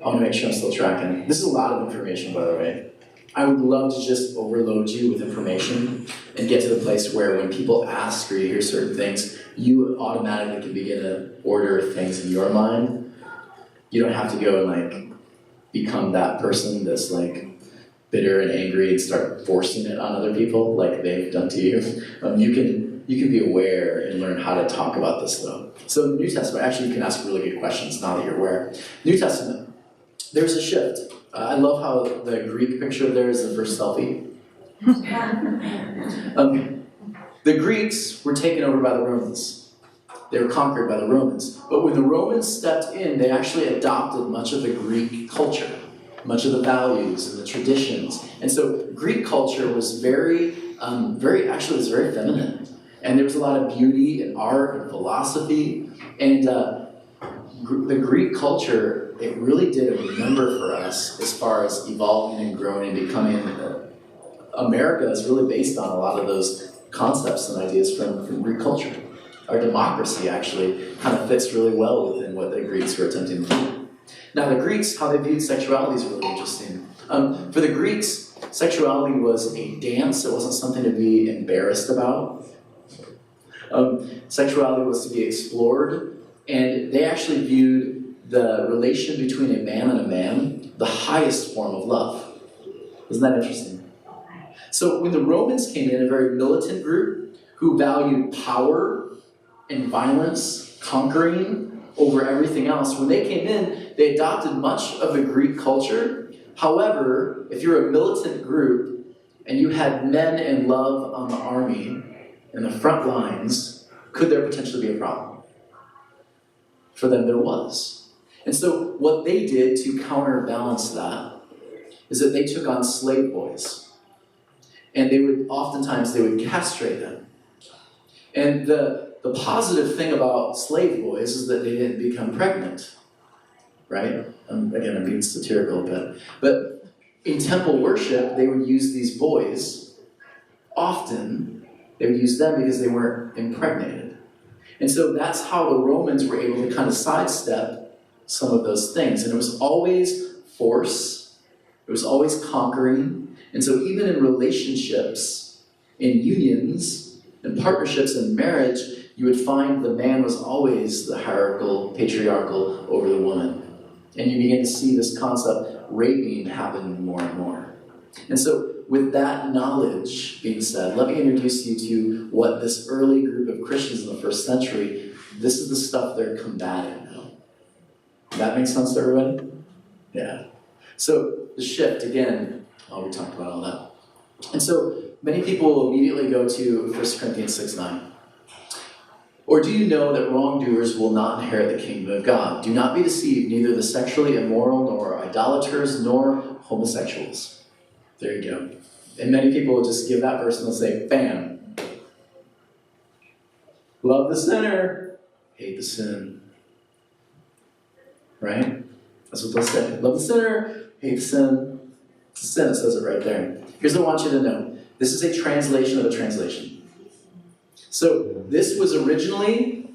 I want to make sure I'm still tracking. This is a lot of information, by the way. I would love to just overload you with information and get to the place where when people ask or you hear certain things, you automatically can begin to order things in your mind. You don't have to go and become that person that's bitter and angry and start forcing it on other people like they've done to you. You can be aware and learn how to talk about this though. So in the New Testament, actually you can ask really good questions now that you're aware. New Testament, there's a shift. I love how the Greek picture there is the first selfie. The Greeks were taken over by the Romans. They were conquered by the Romans. But when the Romans stepped in, they actually adopted much of the Greek culture, much of the values and the traditions. And so Greek culture was very feminine. And there was a lot of beauty and art and philosophy. And the Greek culture, it really did a number for us as far as evolving and growing and becoming. America is really based on a lot of those concepts and ideas from Greek culture. Our democracy actually kind of fits really well within what the Greeks were attempting to do. Now the Greeks, how they viewed sexuality is really interesting. For the Greeks, sexuality was a dance. It wasn't something to be embarrassed about. Sexuality was to be explored, and they actually viewed the relation between a man and a man the highest form of love. Isn't that interesting? So when the Romans came in, a very militant group who valued power and violence, conquering over everything else, when they came in, they adopted much of the Greek culture. However, if you're a militant group and you had men in love on the army in the front lines, could there potentially be a problem? For them, there was. And so what they did to counterbalance that is that they took on slave boys. And they would castrate them. And the positive thing about slave boys is that they didn't become pregnant, right? Again, I'm being satirical a bit. But in temple worship, they would use these boys. Often, they would use them because they weren't impregnated. And so that's how the Romans were able to kind of sidestep some of those things. And it was always force. It was always conquering. And so even in relationships, in unions, in partnerships, in marriage, you would find the man was always the hierarchical, patriarchal over the woman. And you begin to see this concept, raping, happen more and more. And so with that knowledge being said, let me introduce you to what this early group of Christians in the first century, this is the stuff they're combating now. That makes sense to everybody? Yeah. So the shift, again, we talked about all that. And so many people will immediately go to 1 Corinthians 6:9. Or do you know that wrongdoers will not inherit the kingdom of God? Do not be deceived, neither the sexually immoral, nor idolaters, nor homosexuals. There you go. And many people will just give that verse and they'll say, bam. Love the sinner, hate the sin. Right? That's what they'll say. Love the sinner, hate the sin. It's the sin, it says it right there. Here's what I want you to know. This is a translation of a translation. So this was originally,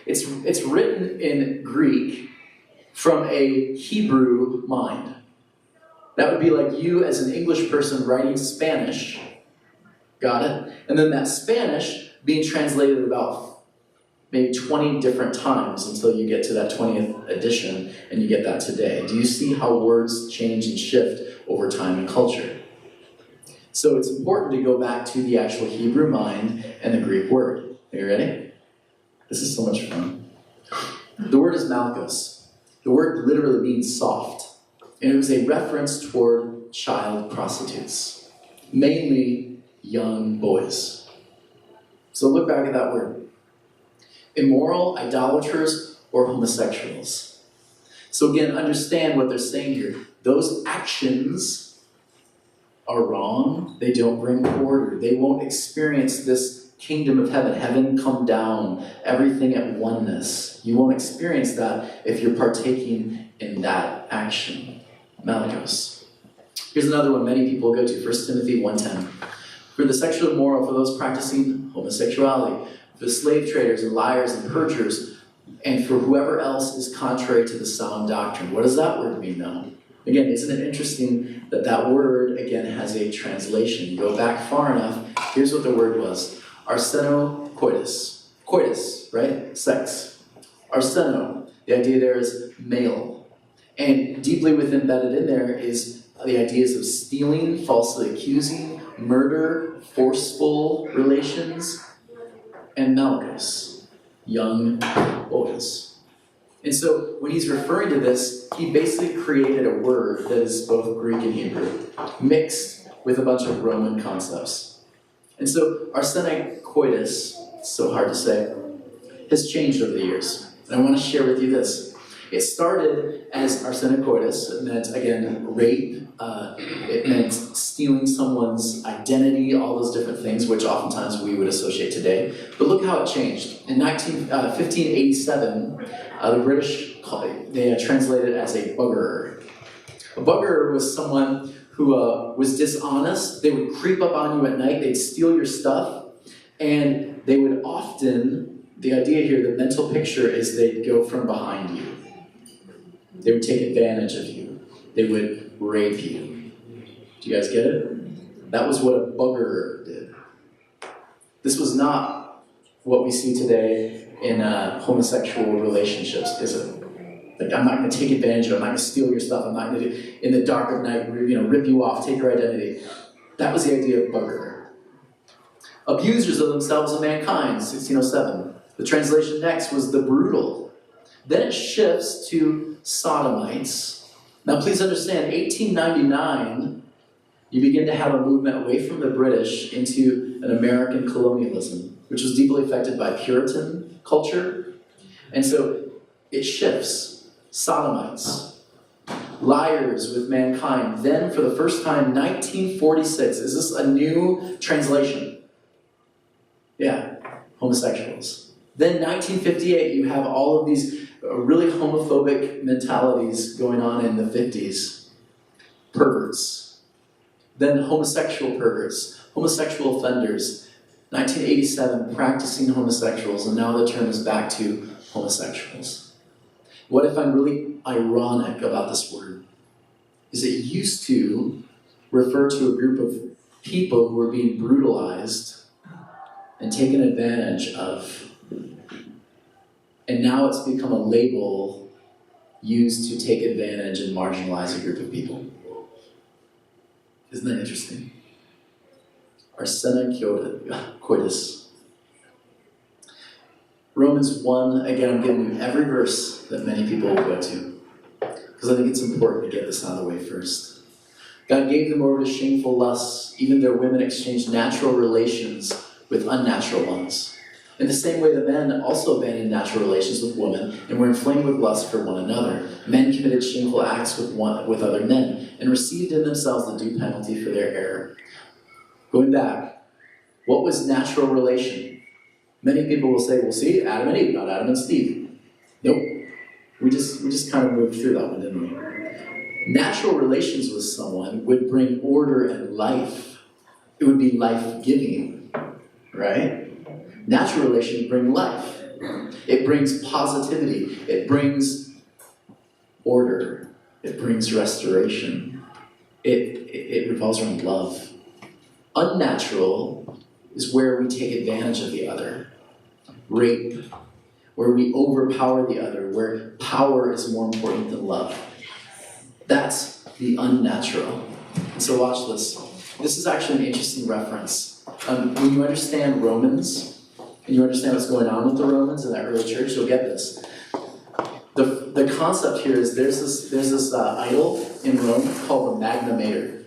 it's written in Greek from a Hebrew mind. That would be like you as an English person writing Spanish. Got it? And then that Spanish being translated about maybe 20 different times until you get to that 20th edition and you get that today. Do you see how words change and shift over time and culture? So it's important to go back to the actual Hebrew mind and the Greek word. Are you ready? This is so much fun. The word is malchus. The word literally means soft. And it was a reference toward child prostitutes, mainly young boys. So look back at that word. Immoral, idolaters, or homosexuals. So again, understand what they're saying here. Those actions are wrong. They don't bring order. They won't experience this kingdom of heaven. Heaven come down. Everything at oneness. You won't experience that if you're partaking in that action. Malchus. Here's another one many people go to. 1 Timothy 1:10. For the sexually immoral, for those practicing homosexuality, for the slave traders and liars and perjurers, and for whoever else is contrary to the sound doctrine. What does that word mean now? Again, isn't it interesting that that word, again, has a translation? You go back far enough, here's what the word was. Arsenokoitus. Coitus, right? Sex. Arseno, the idea there is male. And deeply embedded in there is the ideas of stealing, falsely accusing, murder, forceful relations, and malchus, young boys. And so when he's referring to this, he basically created a word that is both Greek and Hebrew, mixed with a bunch of Roman concepts. And so arsenokoitus, it's so hard to say, has changed over the years. And I want to share with you this. It started as arsenokoitus. It meant, again, rape. It meant stealing someone's identity, all those different things, which oftentimes we would associate today. But look how it changed. In 1587, the British they translated it as a buggerer. A buggerer was someone who was dishonest. They would creep up on you at night. They'd steal your stuff. And they would often, the idea here, the mental picture is they'd go from behind you. They would take advantage of you. They would rape you. Do you guys get it? That was what a buggerer did. This was not what we see today in homosexual relationships, is it? Like, I'm not going to take advantage of it. I'm not going to steal your stuff. I'm not going to, in the dark of night, rip you off, take your identity. That was the idea of buggerer. Abusers of themselves and mankind, 1607. The translation next was the brutal. Then it shifts to sodomites. Now please understand, 1899, you begin to have a movement away from the British into an American colonialism, which was deeply affected by Puritan culture. And so it shifts. Sodomites, liars with mankind. Then for the first time, 1946, is this a new translation? Yeah, homosexuals. Then 1958, you have all of these really homophobic mentalities going on in the 50s. Perverts. Then homosexual perverts, homosexual offenders. 1987, practicing homosexuals, and now the term is back to homosexuals. What if I'm really ironic about this word? Is it used to refer to a group of people who are being brutalized and taken advantage of. And now it's become a label used to take advantage and marginalize a group of people. Isn't that interesting? Arsena coitus. Romans 1, again, I'm giving you every verse that many people will go to, because I think it's important to get this out of the way first. God gave them over to shameful lusts. Even their women exchanged natural relations with unnatural ones. In the same way, the men also abandoned natural relations with women and were inflamed with lust for one another. Men committed shameful acts with other men and received in themselves the due penalty for their error. Going back, what was natural relation? Many people will say, well, see, Adam and Eve, not Adam and Steve. Nope. We just kind of moved through that one, didn't we? Natural relations with someone would bring order and life. It would be life-giving, right? Natural relations bring life. It brings positivity. It brings order. It brings restoration. It revolves around love. Unnatural is where we take advantage of the other. Rape, where we overpower the other, where power is more important than love. That's the unnatural. And so watch this. This is actually an interesting reference. When you understand Romans, and you understand what's going on with the Romans in that early church, you'll get this. The concept here is there's this idol in Rome called the Magna Mater.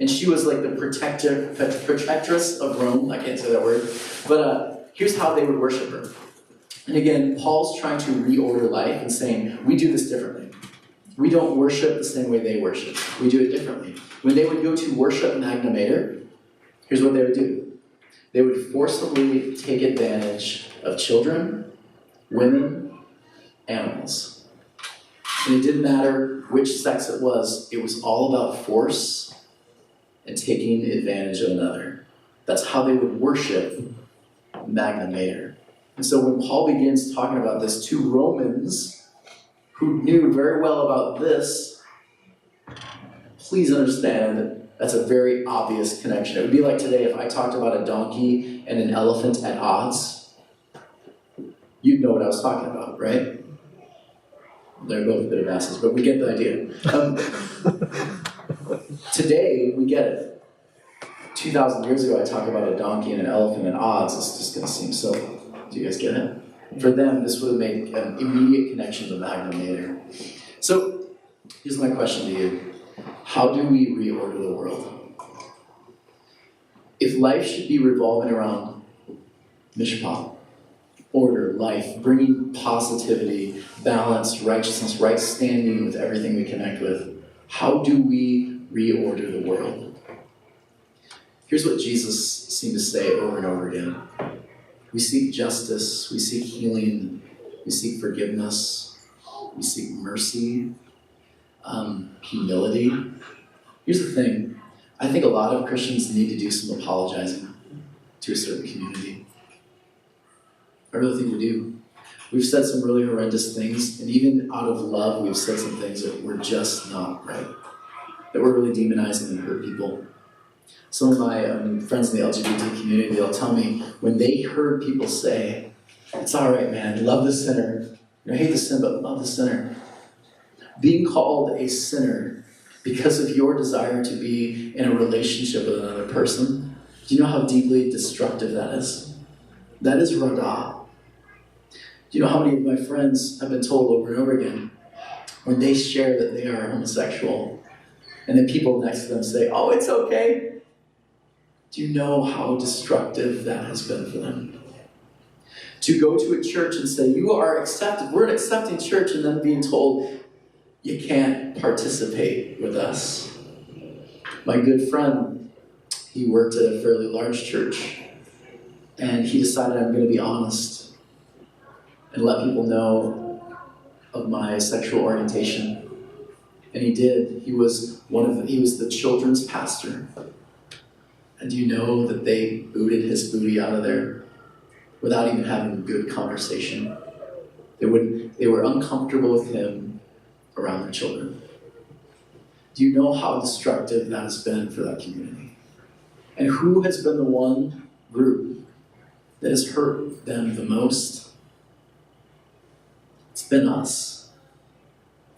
And she was like the protectress of Rome. I can't say that word. But here's how they would worship her. And again, Paul's trying to reorder life and saying, we do this differently. We don't worship the same way they worship. We do it differently. When they would go to worship Magna Mater, here's what they would do. They would forcibly take advantage of children, women, animals. And it didn't matter which sex it was all about force and taking advantage of another. That's how they would worship Magna Mater. And so when Paul begins talking about this to Romans who knew very well about this, please understand that that's a very obvious connection. It would be like today if I talked about a donkey and an elephant at odds. You'd know what I was talking about, right? They're both a bit of asses, but we get the idea. Today, we get it. 2,000 years ago, I talked about a donkey and an elephant at odds. It's just going to seem silly. Do you guys get it? For them, this would have made an immediate connection to Magna Mater. So, here's my question to you. How do we reorder the world? If life should be revolving around Mishpat, order, life, bringing positivity, balance, righteousness, right standing with everything we connect with, how do we reorder the world? Here's what Jesus seemed to say over and over again. We seek justice, we seek healing, we seek forgiveness, we seek mercy, humility. Here's the thing. I think a lot of Christians need to do some apologizing to a certain community. I really think we do. We've said some really horrendous things, and even out of love, we've said some things that were just not right, that were really demonizing and hurt people. Some of my friends in the LGBT community, they'll tell me when they heard people say, it's all right, man, love the sinner. Hate the sin, but love the sinner. Being called a sinner because of your desire to be in a relationship with another person, do you know how deeply destructive that is? That is radah. Do you know how many of my friends have been told over and over again, when they share that they are homosexual, and then people next to them say, oh, it's okay. Do you know how destructive that has been for them? To go to a church and say, you are accepted, we're an accepting church, and then being told, you can't participate with us. My good friend, he worked at a fairly large church, and he decided I'm going to be honest and let people know of my sexual orientation. And he did. He was the children's pastor. And do you know that they booted his booty out of there without even having a good conversation? They were uncomfortable with him around their children. Do you know how destructive that has been for that community? And who has been the one group that has hurt them the most? It's been us.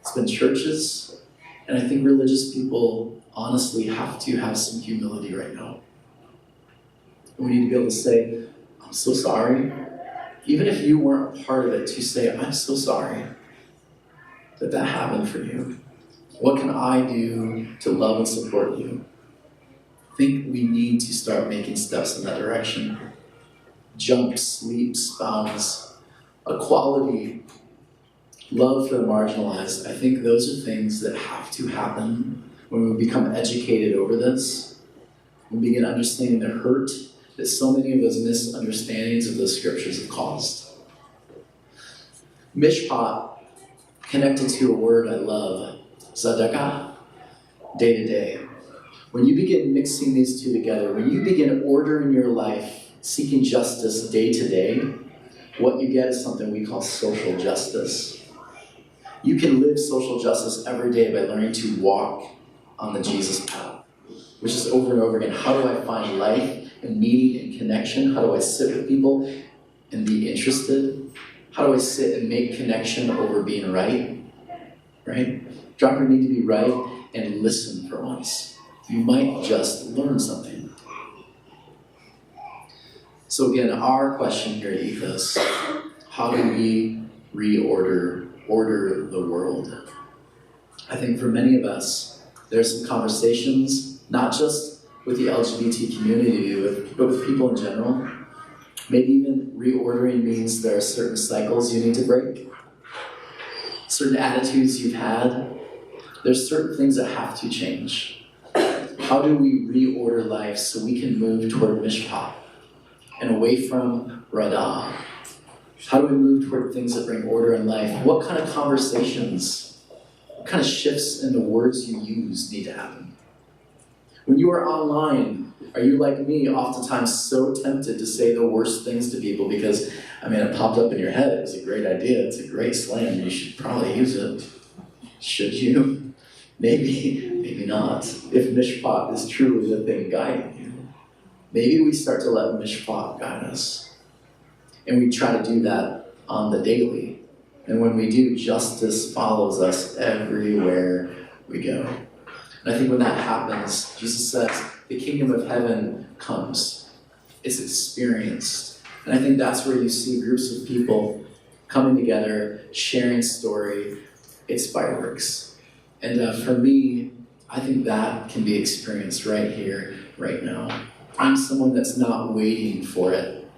It's been churches. And I think religious people honestly have to have some humility right now. We need to be able to say, I'm so sorry. Even if you weren't a part of it, to say, I'm so sorry that that happened for you. What can I do to love and support you? I think we need to start making steps in that direction. Jumps, leaps, bounds, equality, love for the marginalized. I think those are things that have to happen when we become educated over this. We begin understanding the hurt that so many of those misunderstandings of those scriptures have caused. Mishpat, connected to a word I love, tzedakah, day to day. When you begin mixing these two together, when you begin ordering your life, seeking justice day to day, what you get is something we call social justice. You can live social justice every day by learning to walk on the Jesus path, which is over and over again. How do I find life and meaning and connection? How do I sit with people and be interested? How do I sit and make connection over being right? Right? Drop your need to be right and listen for once. You might just learn something. So again, our question here at Ethos, how do we order the world? I think for many of us, there's some conversations, not just with the LGBT community, but with people in general. Maybe even reordering means there are certain cycles you need to break, certain attitudes you've had. There's certain things that have to change. How do we reorder life so we can move toward Mishpat and away from Radah? How do we move toward things that bring order in life? What kind of conversations, what kind of shifts in the words you use need to happen? When you are online, are you like me, oftentimes so tempted to say the worst things to people because, it popped up in your head, it was a great idea, it's a great slam, you should probably use it. Should you? Maybe not. If Mishpat is truly the thing guiding you, maybe we start to let Mishpat guide us. And we try to do that on the daily. And when we do, justice follows us everywhere we go. And I think when that happens, Jesus says, the kingdom of heaven comes. It's experienced. And I think that's where you see groups of people coming together, sharing story. It's fireworks. And for me, I think that can be experienced right here, right now. I'm someone that's not waiting for it.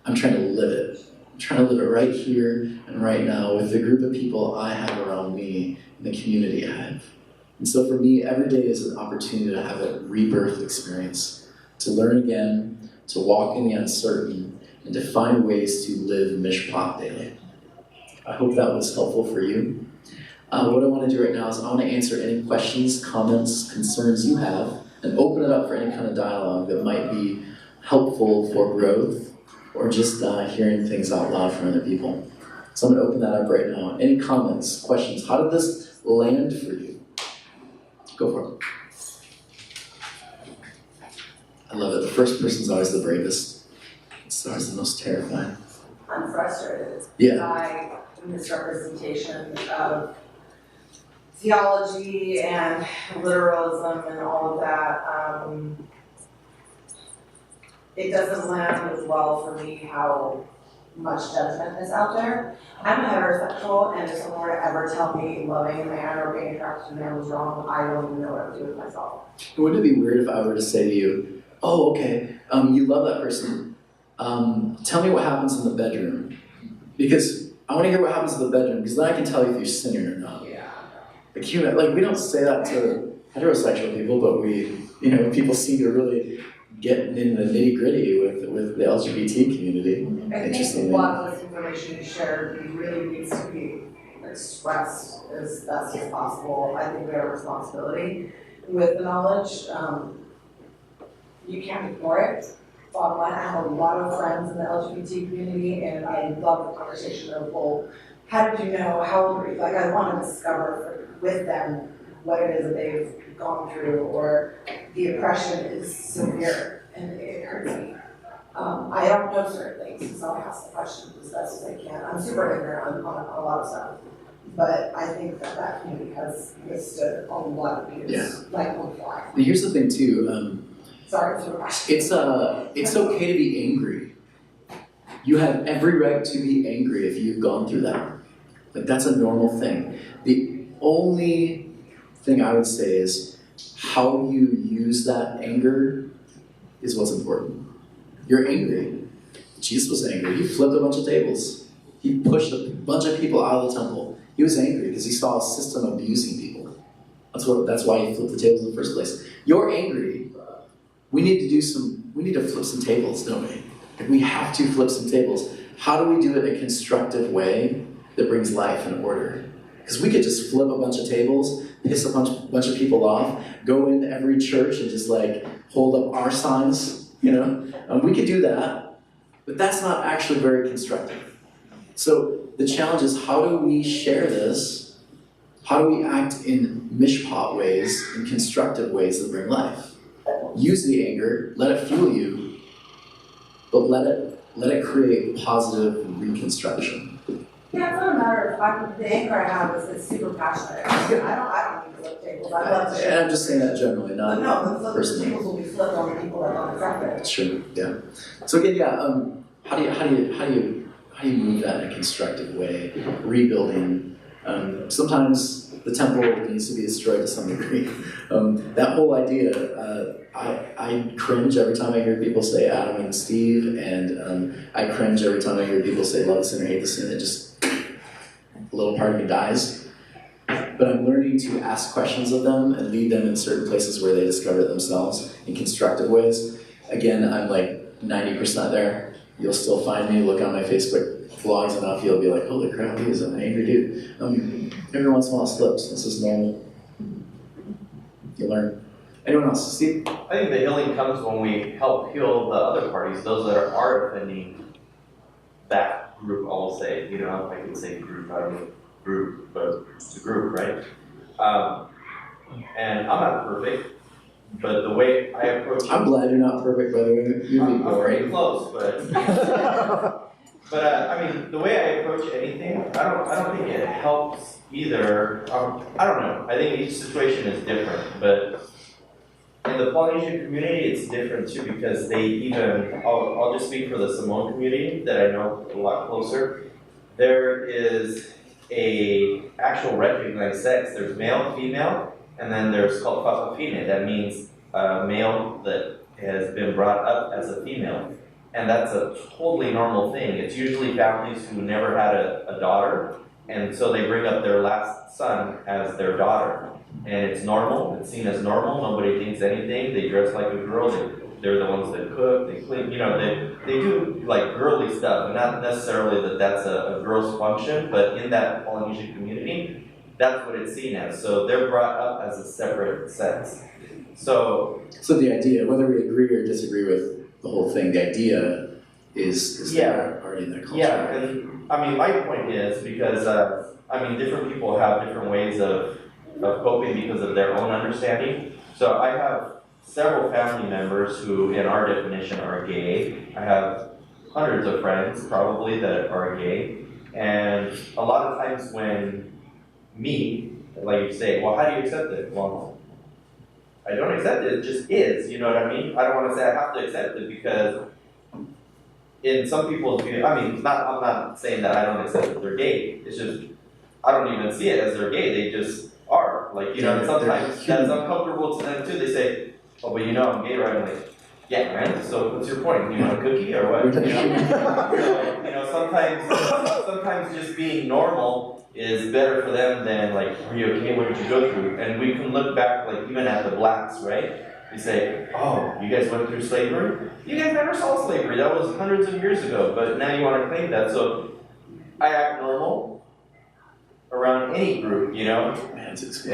I'm trying to live it. I'm trying to live it right here and right now with the group of people I have around me and the community I have. And so for me, every day is an opportunity to have a rebirth experience, to learn again, to walk in the uncertain, and to find ways to live Mishpat daily. I hope that was helpful for you. What I want to do right now is I want to answer any questions, comments, concerns you have, and open it up for any kind of dialogue that might be helpful for growth or just hearing things out loud from other people. So I'm going to open that up right now. Any comments, questions? How did this land for you? Go for it. I love it. The first person's always the bravest. It's always the most terrifying. I'm frustrated Yeah. by misrepresentation of theology and literalism and all of that. It doesn't land as well for me how much judgment is out there. I'm heterosexual, and if someone were to ever tell me loving a man or being attracted to a man was wrong, I don't even know what I would do with myself. Wouldn't it be weird if I were to say to you, oh, okay, you love that person. Tell me what happens in the bedroom. Because I want to hear what happens in the bedroom, because then I can tell you if you're sinning or not. Yeah. We don't say that to heterosexual people, but people seem to really get in the nitty gritty with the LGBT community. I think a lot of this information you shared really needs to be expressed as best as possible. I think we have a responsibility with the knowledge. You can't ignore it. Bottom line, I have a lot of friends in the LGBT community, and I love the conversation of, well, how did you know? How old were you? I want to discover with them what it is that they've gone through, or the oppression is severe and it hurts me. I don't know certain things, so I ask the questions as best as I can. I'm super ignorant on a lot of stuff, but I think that community has withstood a lot of abuse, like on fly. But here's the thing too. Sorry for the question. It's okay to be angry. You have every right to be angry if you've gone through that. Like, that's a normal thing. The only thing I would say is how you use that anger is what's important. You're angry. Jesus was angry. He flipped a bunch of tables. He pushed a bunch of people out of the temple. He was angry because he saw a system abusing people. That's why he flipped the tables in the first place. You're angry. We need to flip some tables, don't we? Like, we have to flip some tables. How do we do it in a constructive way that brings life and order? Because we could just flip a bunch of tables, piss a bunch of people off, go into every church and just like hold up our signs, you know? We could do that, but that's not actually very constructive. So the challenge is, how do we share this? How do we act in Mishpat ways, in constructive ways that bring life? Use the anger, let it fuel you, but let it create positive reconstruction. Yeah, it's not a matter of, the anger I have is super passionate. I don't need to flip tables. I love to. And I'm just saying that generally, not the personally. tables will be flipped on the people that don't accept it. That's true. Yeah. So again, how do you move that in a constructive way? Rebuilding. Sometimes the temple needs to be destroyed to some degree. That whole idea, I cringe every time I hear people say Adam and Steve, and I cringe every time I hear people say love the sinner, hate the sin. It just, a little part of me dies. But I'm learning to ask questions of them and lead them in certain places where they discover it themselves in constructive ways. Again, I'm like 90% there. You'll still find me, look on my Facebook vlogs enough, you'll be like, holy crap, he is an angry dude. Every once in a while it slips. This is normal. You learn. Anyone else? Steve? I think the healing comes when we help heal the other parties, those that are offending that group, I'll say. You know, I can say group, I don't know group, but it's a group, right? And I'm not perfect, but the way I approach it, I'm glad you're not perfect, by the way. I'm pretty close, but but I mean, the way I approach anything, I don't think it helps either. I don't know. I think each situation is different, but in the Polynesian community, it's different too, because they even, I'll just speak for the Samoan community that I know a lot closer. There is a actual recognized sex. There's male, female, and then there's called Papafine. That means a male that has been brought up as a female. And that's a totally normal thing. It's usually families who never had a daughter, and so they bring up their last son as their daughter. And it's normal, it's seen as normal, nobody thinks anything, they dress like a girl, they're the ones that cook, they clean, you know, they do like girly stuff, and not necessarily that that's a girl's function, but in that Polynesian community, that's what it's seen as. So they're brought up as a separate sex. So the idea, whether we agree or disagree with the whole thing, the idea is already in their culture. Yeah, and I mean, my point is because, I mean, different people have different ways of coping because of their own understanding. So I have several family members who, in our definition, are gay. I have hundreds of friends, probably, that are gay. And a lot of times when like you say, well, how do you accept it? Well, I don't accept it, it just is, you know what I mean? I don't want to say I have to accept it because in some people's view, I mean, I'm not saying that I don't accept that they're gay, it's just, I don't even see it as they're gay, they just are. Like, you know, and sometimes that's uncomfortable to them too. They say, oh, but you know I'm gay, right? I'm like, yeah, man, so what's your point? You want a cookie or what? You know, sometimes just being normal is better for them than like, are you okay? What did you go through? And we can look back, like even at the blacks, right? We say, oh, you guys went through slavery? You guys never saw slavery. That was hundreds of years ago, but now you want to claim that. So I act normal around any group, you know, and just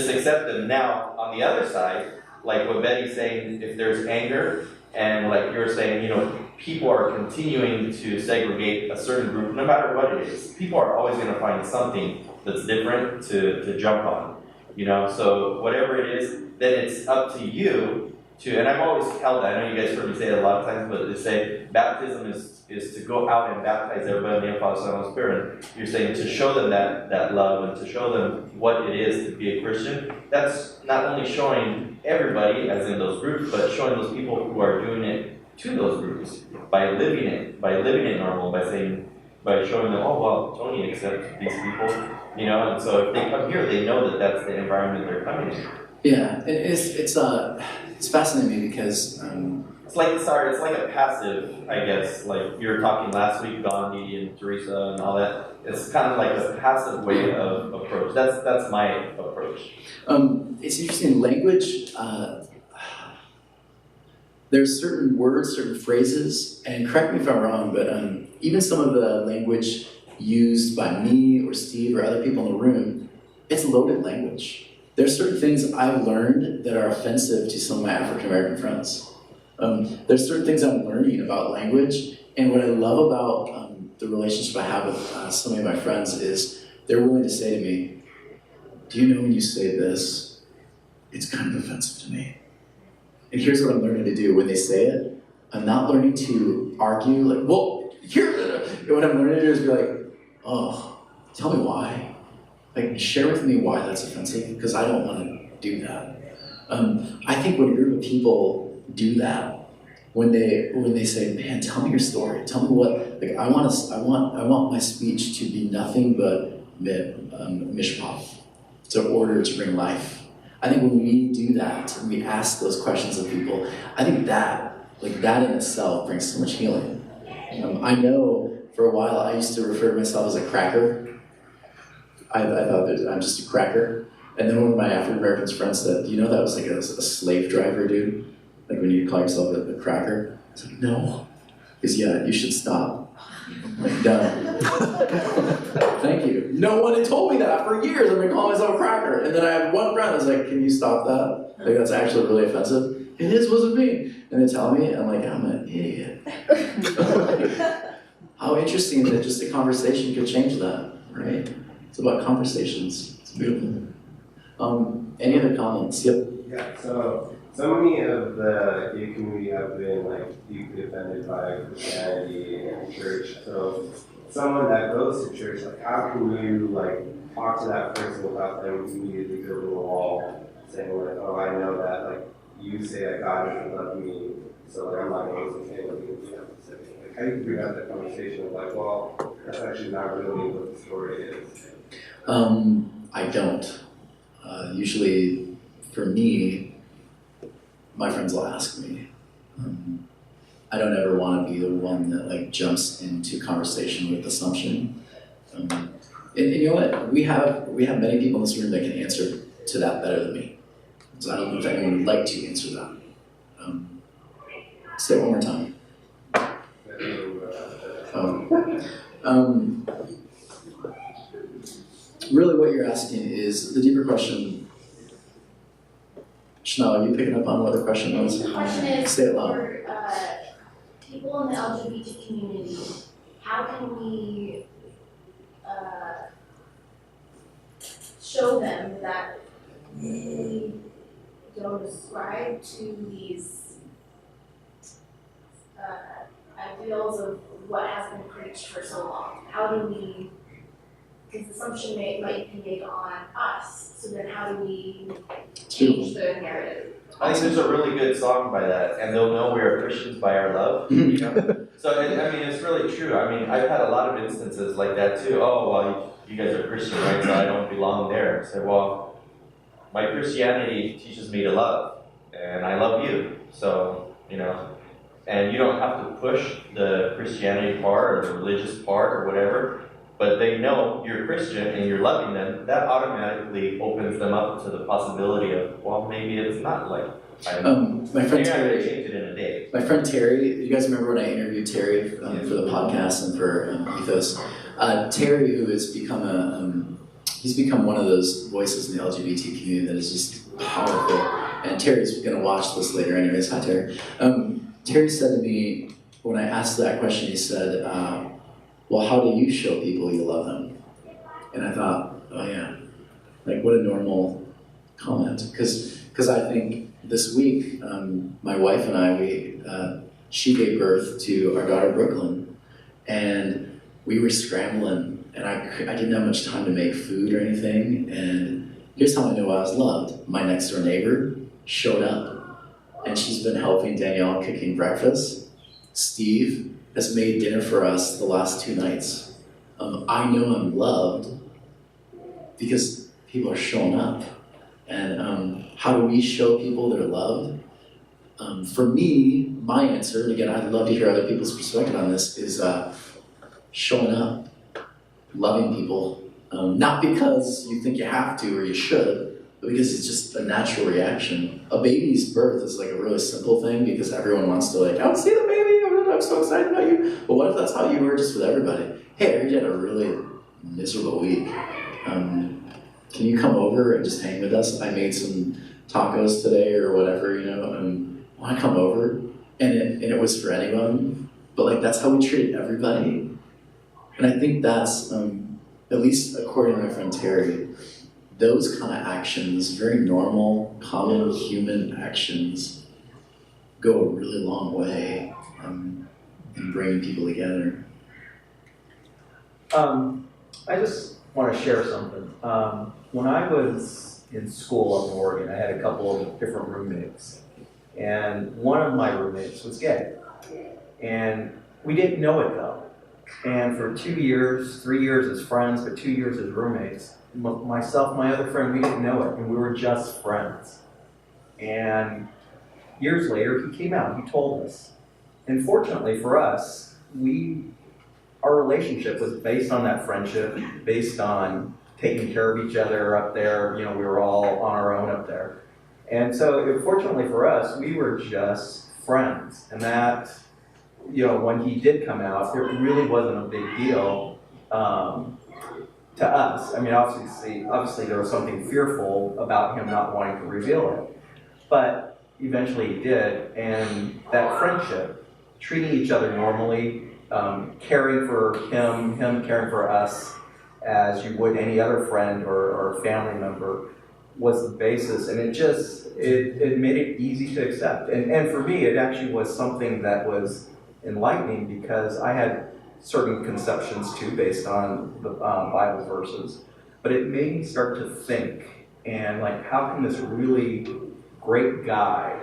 accept them. Now, on the other side, like what Betty's saying, if there's anger, and like you're saying, you know, people are continuing to segregate a certain group, no matter what it is. People are always going to find something that's different to jump on. you know? So whatever it is, then it's up to you to, and I've always held that, I know you guys heard me say it a lot of times, but they say baptism is to go out and baptize everybody in the name of Father, Son, and Holy Spirit. You're saying to show them that love and to show them what it is to be a Christian. That's not only showing everybody, as in those groups, but showing those people who are doing it to those groups by living it normal, by showing them, oh well, Tony accepts these people, you know, and so if they come here, they know that that's the environment they're coming to. Yeah, it's fascinating me because it's like a passive, I guess. Like you were talking last week, Gandhi and Teresa and all that. It's kind of like a passive way of approach. That's my approach. It's interesting. Language. There's certain words, certain phrases, and correct me if I'm wrong, but even some of the language used by me or Steve or other people in the room, it's loaded language. There's certain things I've learned that are offensive to some of my African American friends. There's certain things I'm learning about language, and what I love about the relationship I have with so many of my friends is they're willing to say to me, do you know when you say this, it's kind of offensive to me. And here's what I'm learning to do when they say it. I'm not learning to argue, like, well, what I'm learning to do is be like, oh, tell me why. Like, share with me why that's offensive, because I don't want to do that. I think when a group of people do that, when they say, man, tell me your story, tell me what, like, I want my speech to be nothing but Mishpat, to order to bring life. I think when we do that, and we ask those questions of people, I think that in itself brings so much healing. I know for a while I used to refer to myself as a cracker. I thought that I'm just a cracker. And then one of my African American friends said, you know that was like a slave driver, dude? Like when you call yourself a cracker? I was like, no. Because yeah, you should stop. Like, no. Thank you. No one had told me that for years. I've been calling myself a cracker. And then I had one friend that's like, can you stop that? Like, that's actually really offensive. It is, wasn't me. And they tell me, I'm like, I'm an idiot. How interesting that just a conversation could change that, right? It's about conversations. It's beautiful. Any other comments? Yep. Yeah, so many of the gay community have been like deeply offended by Christianity and church. So someone that goes to church, like how can you like talk to that person without them immediately building a wall, saying like, oh, I know that like you say that God doesn't love me, so like I'm not going to say anything you have to say. Like how do you bring up that conversation of like, well, that's actually not really what the story is. I don't. Usually, for me, my friends will ask me. I don't ever want to be the one that like jumps into conversation with assumption. And you know what? We have many people in this room that can answer to that better than me. So I don't know if anyone would like to answer that. Say it one more time. Really what you're asking is the deeper question. Chanel, are you picking up on what the question was? The question is, say it loud. for people in the LGBT community, how can we show them that we don't ascribe to these ideals of what has been preached for so long? How do we, because assumption might be made on us, so then how do we change the narrative? I think there's a really good song by that, and they'll know we are Christians by our love. You know? So, I mean, it's really true. I mean, I've had a lot of instances like that too. Oh, well, you guys are Christian, right? So I don't belong there. I say, well, my Christianity teaches me to love, and I love you. So, you know, and you don't have to push the Christianity part or the religious part or whatever. But they know you're Christian and you're loving them, that automatically opens them up to the possibility of, well, maybe it's not like, I don't know. My friend You're not going to Terry, change it in a day. My friend Terry, you guys remember when I interviewed Terry for the podcast and for Ethos? Terry, who has become he's become one of those voices in the LGBT community that is just powerful. And Terry's going to watch this later anyways. Hi, Terry. Terry said to me, when I asked that question, he said, well, how do you show people you love them? And I thought, oh yeah, like what a normal comment, because I think this week, my wife and I, she gave birth to our daughter Brooklyn, and we were scrambling, and I didn't have much time to make food or anything, and here's how I knew I was loved. My next door neighbor showed up, and she's been helping Danielle cooking breakfast. Steve has made dinner for us the last 2 nights. I know I'm loved because people are showing up. And how do we show people they're loved? For me, my answer, and again, I'd love to hear other people's perspective on this, is showing up, loving people. Not because you think you have to or you should, but because it's just a natural reaction. A baby's birth is like a really simple thing because everyone wants to like, oh, see the baby, I'm so excited about you. But what if that's how you were just with everybody? Hey, I heard you had a really miserable week. Can you come over and just hang with us? I made some tacos today or whatever, want to come over? And it was for anyone, but like that's how we treated everybody. And I think that's, at least according to my friend Terry, those kind of actions, very normal, common human actions, go a really long way in bringing people together. I just want to share something. When I was in school up in Oregon, I had a couple of different roommates. And one of my roommates was gay. And we didn't know it though. And for 2 years, 3 years as friends, but 2 years as roommates, myself, my other friend, we didn't know it. And we were just friends. And years later, he came out, he told us. And fortunately for us, our relationship was based on that friendship, based on taking care of each other up there. We were all on our own up there. And so, fortunately for us, we were just friends. And that, when he did come out, it really wasn't a big deal to us. I mean, obviously there was something fearful about him not wanting to reveal it. But eventually he did. And that friendship, treating each other normally, caring for him caring for us as you would any other friend or family member, was the basis, and it made it easy to accept. And for me, it actually was something that was enlightening because I had certain conceptions too based on the Bible verses, but it made me start to think, and like, how can this really great guy,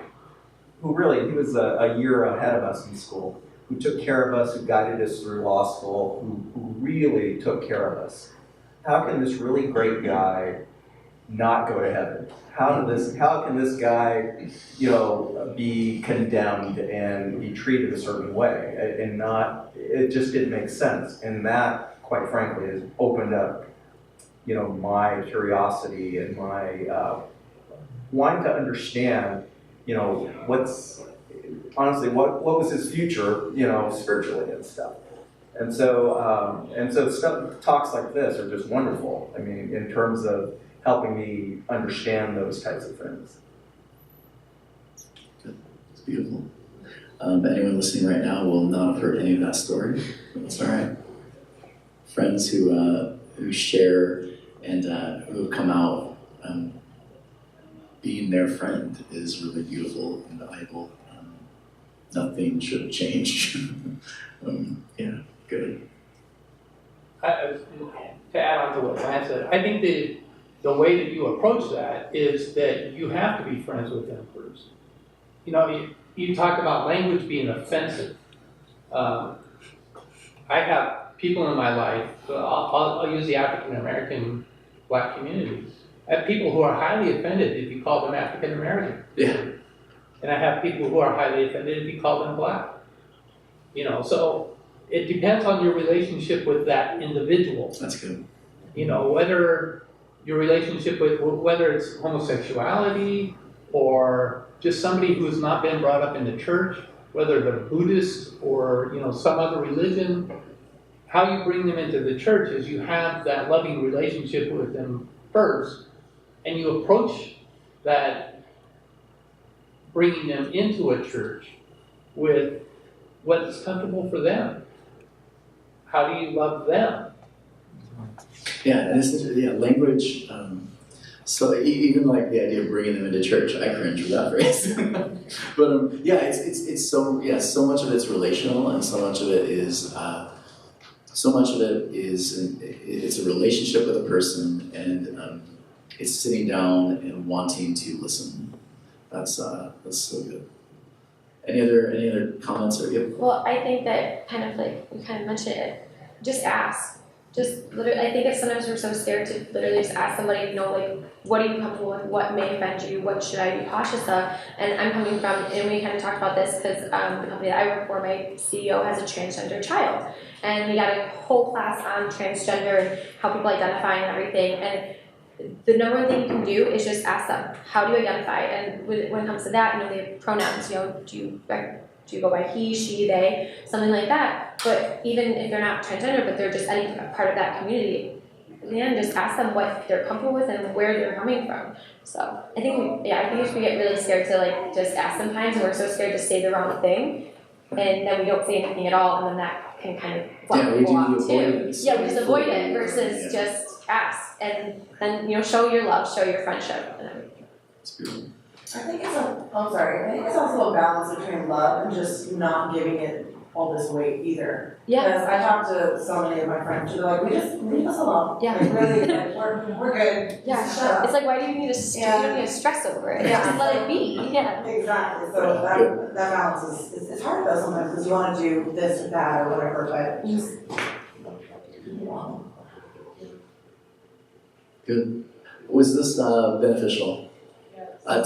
who really, he was a year ahead of us in school, who took care of us, who guided us through law school, who really took care of us. How can this really great guy not go to heaven? How can this guy, be condemned and be treated a certain way and not? It just didn't make sense, and that, quite frankly, has opened up, my curiosity and my wanting to understand, what was his future, spiritually and stuff. And so stuff, talks like this are just wonderful. I mean, in terms of helping me understand those types of things. Good. It's beautiful. Anyone listening right now will not have heard any of that story. It's all right. Friends who share and who have come out, being their friend is really beautiful and valuable. Nothing should have changed. Yeah, good. To add on to what Lance said, I think the way that you approach that is that you have to be friends with them first. You talk about language being offensive. I have people in my life, I'll use the African American Black community. I have people who are highly offended if you call them African American. Yeah. And I have people who are highly offended if you call them Black. So it depends on your relationship with that individual. That's good. Whether your relationship with, whether it's homosexuality or just somebody who's not been brought up in the church, whether they're Buddhist or, some other religion, how you bring them into the church is you have that loving relationship with them first, and you approach that bringing them into a church with what's comfortable for them. How do you love them? Yeah, and language. So even like the idea of bringing them into church, I cringe with that phrase. But yeah, it's so much of it's relational, and so much of it is it's a relationship with a person, and it's sitting down and wanting to listen. That's so good. Any other comments or yep? Well, I think that kind of like we kind of mentioned it. Just ask. Just literally, I think that sometimes we're so scared to literally just ask somebody, you know, like, what are you comfortable with? What may offend you? What should I be cautious of? And I'm coming from, and we kind of talked about this because the company that I work for, my CEO has a transgender child. And we got a whole class on transgender and how people identify and everything. And the number one thing you can do is just ask them, how do you identify? And when it comes to that, you know, they have pronouns, you know, do you go by he, she, they, something like that. But even if they're not transgender, but they're just any part of that community, then just ask them what they're comfortable with and where they're coming from. So I think we get really scared to like just ask sometimes, and we're so scared to say the wrong thing, and then we don't say anything at all, and then that can kind of flag people off too. Yeah, we just avoid it versus just ask, and then, you know, show your love, show your friendship, and everything. It's beautiful. I think it's also a balance between love and just not giving it all this weight either. Yeah. Because I talked to so many of my friends who are like, we just leave us alone. Yeah. Like, really, like, we're good. Yeah, Just shut up. it's like, why do you need to you don't need to stress over it? Yeah. Just let it be. Yeah. Exactly. So that balance is it's hard though sometimes because you want to do this or that or whatever, but just Good. Was this beneficial?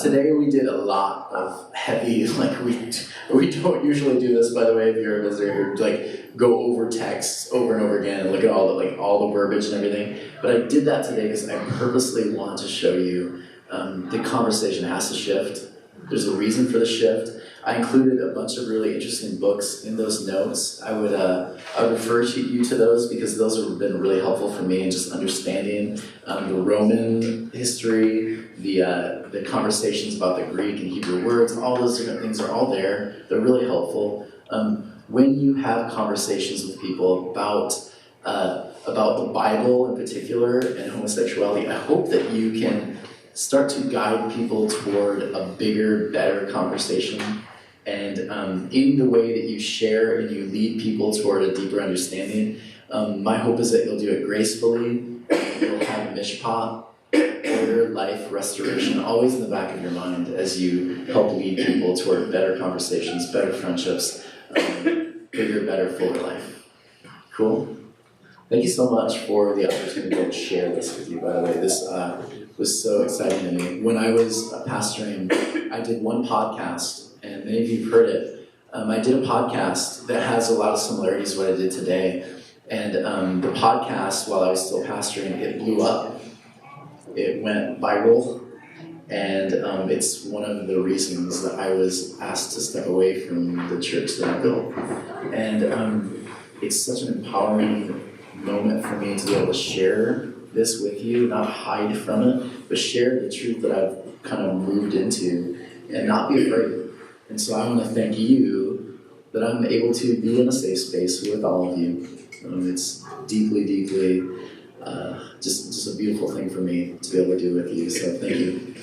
Today we did a lot of heavy, like we don't usually do this, by the way, if you're a visitor, like go over texts over and over again and look at all the verbiage and everything. But I did that today because I purposely wanted to show you the conversation has to shift. There's a reason for the shift. I included a bunch of really interesting books in those notes. I would refer you to those because those have been really helpful for me in just understanding the Roman history, the conversations about the Greek and Hebrew words, all those different things are all there. They're really helpful. When you have conversations with people about the Bible in particular and homosexuality, I hope that you can start to guide people toward a bigger, better conversation. And in the way that you share and you lead people toward a deeper understanding, my hope is that you'll do it gracefully. You'll have Mishpat, order, life, restoration, always in the back of your mind as you help lead people toward better conversations, better friendships, bigger, better, fuller life. Cool? Thank you so much for the opportunity to share this with you, by the way. This was so exciting to me. When I was pastoring, I did one podcast, and many of you have heard it. I did a podcast that has a lot of similarities to what I did today. And the podcast, while I was still pastoring, it blew up. It went viral. And it's one of the reasons that I was asked to step away from the church that I built. And it's such an empowering moment for me to be able to share this with you, not hide from it, but share the truth that I've kind of moved into and not be afraid. And so I want to thank you that I'm able to be in a safe space with all of you. It's deeply, deeply just a beautiful thing for me to be able to do with you. So thank you.